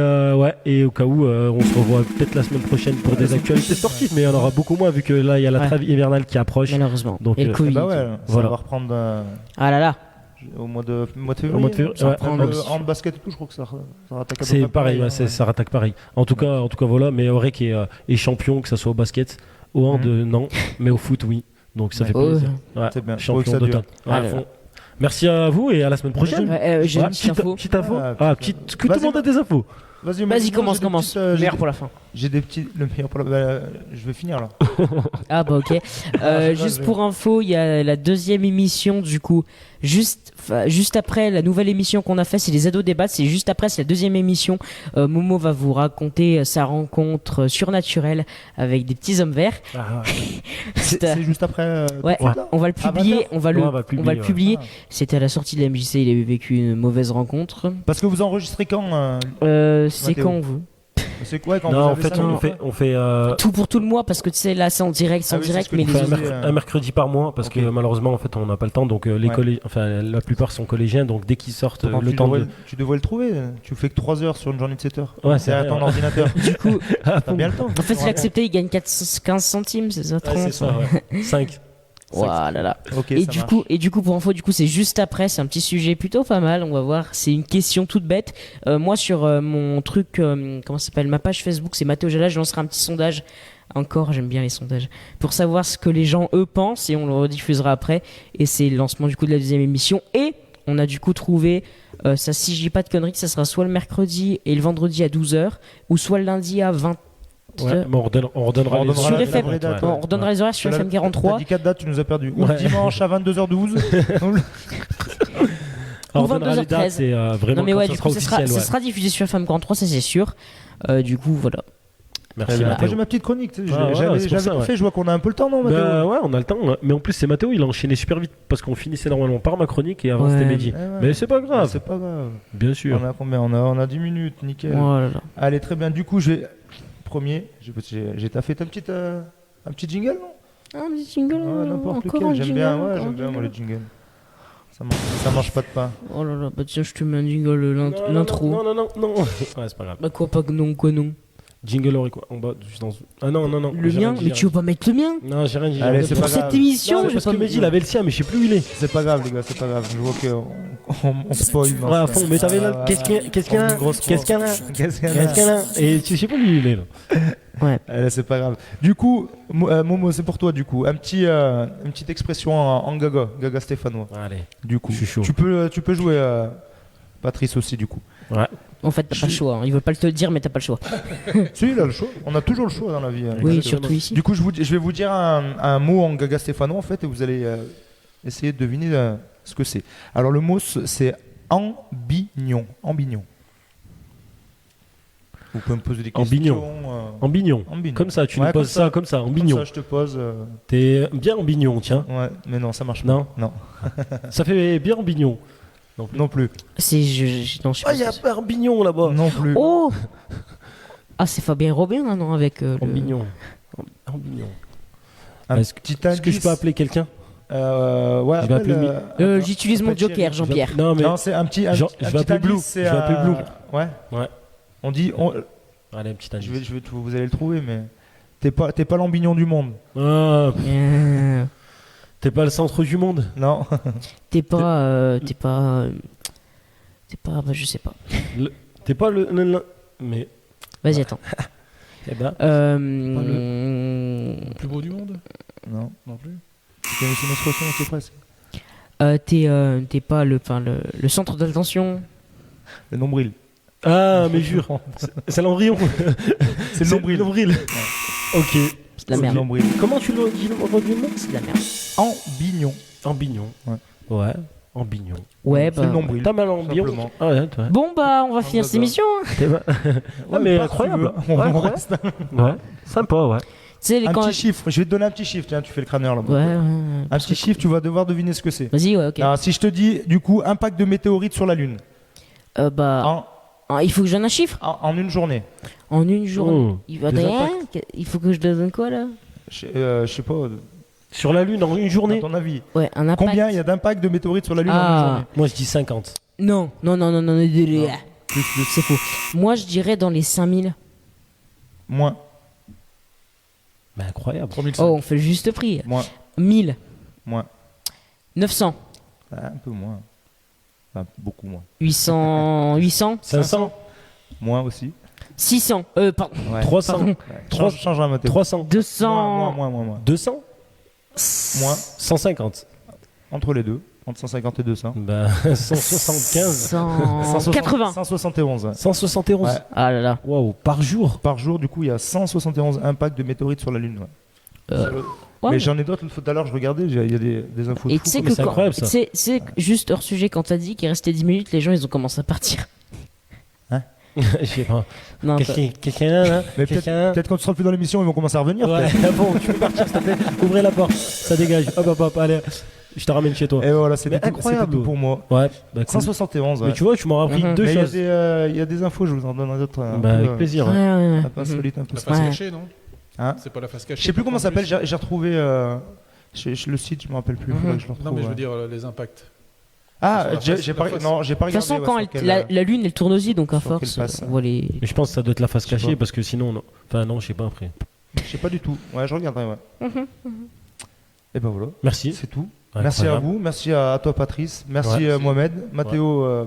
et au cas où, on se revoit peut-être la semaine prochaine pour des actualités sportives, mais il y en aura beaucoup moins vu que là il y a la trêve hivernale qui approche. Malheureusement. Donc, et le Covid. Ça va reprendre. Ah là là. Au mois de février. Le handbasket et tout, je crois que ça rattaque. C'est pareil, ça rattaque pareil. En tout cas, voilà. Mais Aurek est champion, que ça soit au basket, au hand non, mais au foot oui. Donc ça fait plaisir. C'est bien. Champion total. Merci à vous et à la semaine prochaine. J'ai une petite info. Petite info. Que tout le monde a des infos. Vas-y, commence. Meilleur pour la fin. J'ai des petits. Le meilleur pour la. Je vais finir là. Ah bah ok. Juste pour info, il y a la deuxième émission du coup. Juste après la nouvelle émission qu'on a fait, c'est les ados débattent. C'est juste après, c'est la deuxième émission. Momo va vous raconter sa rencontre surnaturelle avec des petits hommes verts. C'est juste après. On va le publier. On va le publier. C'était à la sortie de la MJC. Il avait vécu une mauvaise rencontre. Parce que vous enregistrez quand c'est quand vous? C'est quoi quand non, vous en fait, on fait tout pour tout le mois parce que tu sais là c'est en direct, mais on fait un mercredi par mois parce que malheureusement en fait on n'a pas le temps donc la plupart sont collégiens donc dès qu'ils sortent tu devrais le trouver. Tu fais que 3 heures sur une journée de 7 heures. Ouais, c'est à ton ordinateur. Du coup, t'as bien le temps. En fait, il a accepté, il gagne 15 centimes, c'est ça, 30. Ouais, c'est ça, 5. Voilà. Et du coup pour info, c'est juste après, c'est un petit sujet plutôt pas mal, on va voir, c'est une question toute bête. Moi sur mon truc comment ça s'appelle, ma page Facebook, c'est Mathéo Jala, je lancerai un petit sondage. Encore, j'aime bien les sondages pour savoir ce que les gens eux pensent et on le rediffusera après et c'est le lancement du coup de la deuxième émission et on a du coup trouvé ça, si je dis pas de conneries, ça sera soit le mercredi et le vendredi à 12h ou soit le lundi à 20h. Ouais, on redonnera les horaires. On redonnera les horaires sur FM 43. T'as dit 4 dates, tu nous as perdu. Ou dimanche à 22h12. Ou 22h13. C'est vraiment. Non mais ouais, du coup, ça sera diffusé sur FM 43, ça c'est sûr. Du coup, voilà. Merci Moi, Mathéo. j'ai ma petite chronique. Tu sais, Ah, j'avais c'est pour ça, pas ouais. fait, je vois qu'on a un peu le temps, non, Mathéo? Bah ouais, on a le temps. Mais en plus, c'est Mathéo, il a enchaîné super vite parce qu'on finissait normalement par ma chronique et avant Ouais. c'était Mehdi. Ouais, ouais. Mais c'est pas grave, C'est pas grave. bien sûr. On a combien? On a 10 minutes, nickel. Oh là là. Allez, très bien. Du coup, premier, j'ai taffé un petit jingle, non? Ah, un petit jingle. Ouais, n'importe encore lequel. un J'aime jingle, bien, ouais, encore j'aime un bien moi jingle. les jingles. Ça mange pas de pain. Oh là là, bah tiens, je te mets un jingle, l'intro. Non. Ouais, c'est pas grave. Bah quoi non, quoi non. Jingle aurait quoi en bas, juste dans... Ah non. Le j'ai mien, rien dit, mais tu veux pas mettre le mien? Non, j'ai rien dit. Allez, j'ai c'est rien pas dit. Pour grave. cette émission, Non, je parce vais que pas Mehdi, il avait le sien, mais je sais plus où il est. C'est pas grave, les gars, c'est pas grave. Je vois qu'on spoil. Ouais, à fond. Mais t'avais là, qu'est-ce qu'il y a Qu'est-ce qu'il y en a? Qu'est-ce qu'il y en a? Et tu sais pas où il est là. Allez, c'est pas grave. Du coup, Momo, c'est pour toi, du coup. Une petite expression en gaga stéphanois. Allez. Du coup, Je suis chaud. tu peux jouer Patrice aussi, du coup. Ouais. En fait, t'as pas le choix. Hein. Ils veulent pas te le dire, mais t'as pas le choix. Si, il a le choix. On a toujours le choix dans la vie. hein. Oui, Exactement. surtout ici. Du coup, je vais vous dire un mot en gaga stéphanois, en fait, et vous allez essayer de deviner ce que c'est. Alors, le mot, c'est ambignon. Ambignon. Vous pouvez me poser des questions. Ambignon. En bignon. Ambignon. Comme ça, tu Ouais, nous poses comme ça comme ça, en Comme bignon. ça, je te pose. T'es bien en bignon, tiens. Ouais, mais non, ça marche pas. Non. Non, Ça fait bien en bignon. non plus. C'est. Non, je sais Ah, pas. il y a ce que c'est. pas un bignon là-bas. Non plus. Oh Ah, c'est Fabien Robin, là, non? Avec. En le- bignon. En bignon. Un Est-ce petit Est-ce que je peux appeler quelqu'un? Ouais, Je vais appeler J'utilise mon appelle joker, Thierry. Jean-Pierre. Non, mais. Non, c'est un petit. Je vais appeler Blue. C'est Je vais appeler Blue. Ouais. Ouais. On dit. Allez, un petit indice. Vous allez le trouver, mais t'es pas l'ambignon du monde. Ah, Euh, t'es pas le centre du monde. Non. T'es pas. Bah, je sais pas. T'es pas le. Mais. Vas-y, attends. Eh ben. Le plus beau du monde? Non. Non plus. Tu connais une expression, c'est presque. T'es pas le centre d'attention. Le nombril. Ah, mais jure. C'est l'embryon. C'est le nombril. Ok. C'est de la Le merde. nombril. Comment tu le dis le nom? C'est de la merde. Ambignon. En bignon. Ouais. En bignon. Ouais, C'est le bah. nombril. T'as mal en bignon. Simplement. Ah ouais, toi. Bon, bah, on va finir cette émission. Hein. Ah, mais pas incroyable. si tu veux. Ouais, On incroyable. reste. Ouais. Sympa, ouais. Tu sais, Un quand. petit chiffre. Je vais te donner un petit chiffre. Tiens, tu fais le crâneur là-bas. Ouais. Un petit chiffre, tu vas devoir deviner ce que c'est. Vas-y, ouais, ok. Alors, si je te dis, du coup, impact de météorites sur la Lune. Bah. Il faut que je donne un chiffre. En une journée. En une journée. Oh, Il va des rien. Il faut que je donne quoi, là? Je sais pas. Sur la Lune en une À journée. ton avis. Ouais, un impact. Combien il y a d'impact de météorites sur la Lune en une Ah. journée? Moi, je dis 50. Non. Plus. C'est faux. Moi, je dirais dans les 5000. Moins. Mais incroyable. 3005. Oh, on fait le juste prix. Moins. 1000. Moins. 900. Ah, un peu moins. Enfin, beaucoup moins. 800. 800. 500. Moins aussi. 600. Pardon. Ouais. 300. Pardon. Change la mathéo. 300. 200. Moins. 200. Moins. 150. Entre les deux. Entre 150 et 200. Bah, 175. 180. 171. Ouais. 171. Ouais. Ah là là. Waouh, par jour. Par jour, du coup, il y a 171 impacts de météorites sur la Lune. Ouais. Ouais. Mais j'en ai d'autres. Tout à l'heure, je regardais, il y a des infos de Et fou. tu sais mais que c'est quand. incroyable, ça. C'est juste hors sujet quand t'as dit qu'il restait 10 minutes, les gens ils ont commencé à partir. Je sais pas. Non, Quelqu'un là? Mais Quelqu'un? peut-être quand tu seras plus dans l'émission, ils vont commencer à revenir. Ouais, peut-être. bon, tu peux partir s'il te plaît. Ouvrez la porte, ça dégage. Hop, allez. Je te ramène chez toi. Et voilà, c'était Mais tout, incroyable. c'était tout pour moi. Ouais, bah cool. 171. Ouais. Mais tu vois, tu m'auras appris Mhm. deux Mais il choses. y a des infos, je vous en donnerai d'autres. un Bah, peu, avec plaisir. Ouais, Ouais. ouais, ouais. Un peu insolite, un peu. La face Ouais. cachée, non? Hein C'est pas la face cachée. Je sais plus comment ça en plus. s'appelle, j'ai retrouvé le site, je me rappelle plus. Faudrait que je le retrouve. Non, mais je veux ouais. dire les impacts. Ah, Sur la face, j'ai la pas, face. non, j'ai pas De toute regardé. façon, quand ouais, sur la lune elle tourne aussi, donc à sur quelle force, face, on voit les. Mais je pense que ça doit être la face Je sais cachée pas. parce que sinon, non. Enfin, non, je sais pas après. Je sais pas du tout. Ouais, je regarderai, ouais. Et ben voilà, Merci. c'est tout. Merci à vous, merci à toi Patrice, merci Ouais. Mohamed, Mathéo. Ouais,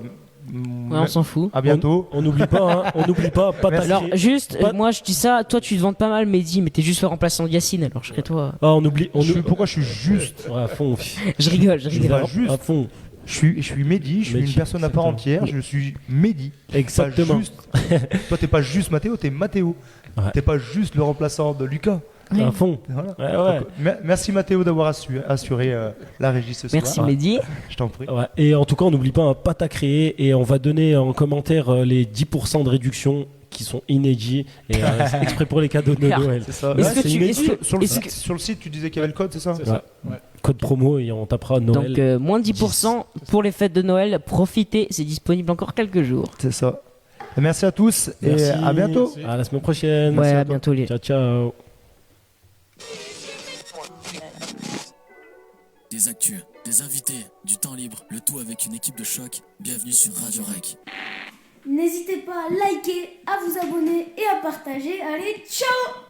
on s'en fout. À bientôt. On n'oublie pas, hein, on n'oublie pas ta Alors, cré- juste, Pas- moi je dis ça, toi tu te vantes pas mal, Mehdi, mais t'es juste le remplaçant de Yacine, alors je serais toi. Ah, on oublie. Pourquoi je suis juste Ouais, à fond. Je rigole, je Je rigole. vais juste. À fond. Je suis Mehdi, je suis Mehdi, une personne à part exactement. entière, je suis Mehdi. Exactement. Pas juste. Toi, t'es pas juste Mathéo, t'es Mathéo. Ouais. T'es pas juste le remplaçant de Lucas. À fond. Voilà. Ouais, ouais. Donc, merci Mathéo d'avoir assuré la régie ce soir. Merci Mehdi. Je t'en prie. Ouais. Et en tout cas, on n'oublie pas un pâte à créer et on va donner en commentaire les 10% de réduction qui sont inédits et c'est exprès pour les cadeaux de Noël. C'est ça. Est-ce que c'est tu- inédit. est-ce que- Sur le, est-ce site, que- sur le site, tu disais qu'il y avait le code, c'est ça? C'est ça. Ouais. Code promo et on tapera Noël. Donc moins de 10% pour les fêtes de Noël. Profitez, c'est disponible encore quelques jours. C'est ça. Et merci à tous Merci. et à bientôt. Merci. À la semaine prochaine. Ouais, à à toi. bientôt les. Ciao, ciao. Des actus, des invités, du temps libre, le tout avec une équipe de choc. Bienvenue sur Radio Rec. N'hésitez pas à liker, à vous abonner et à partager. Allez, ciao!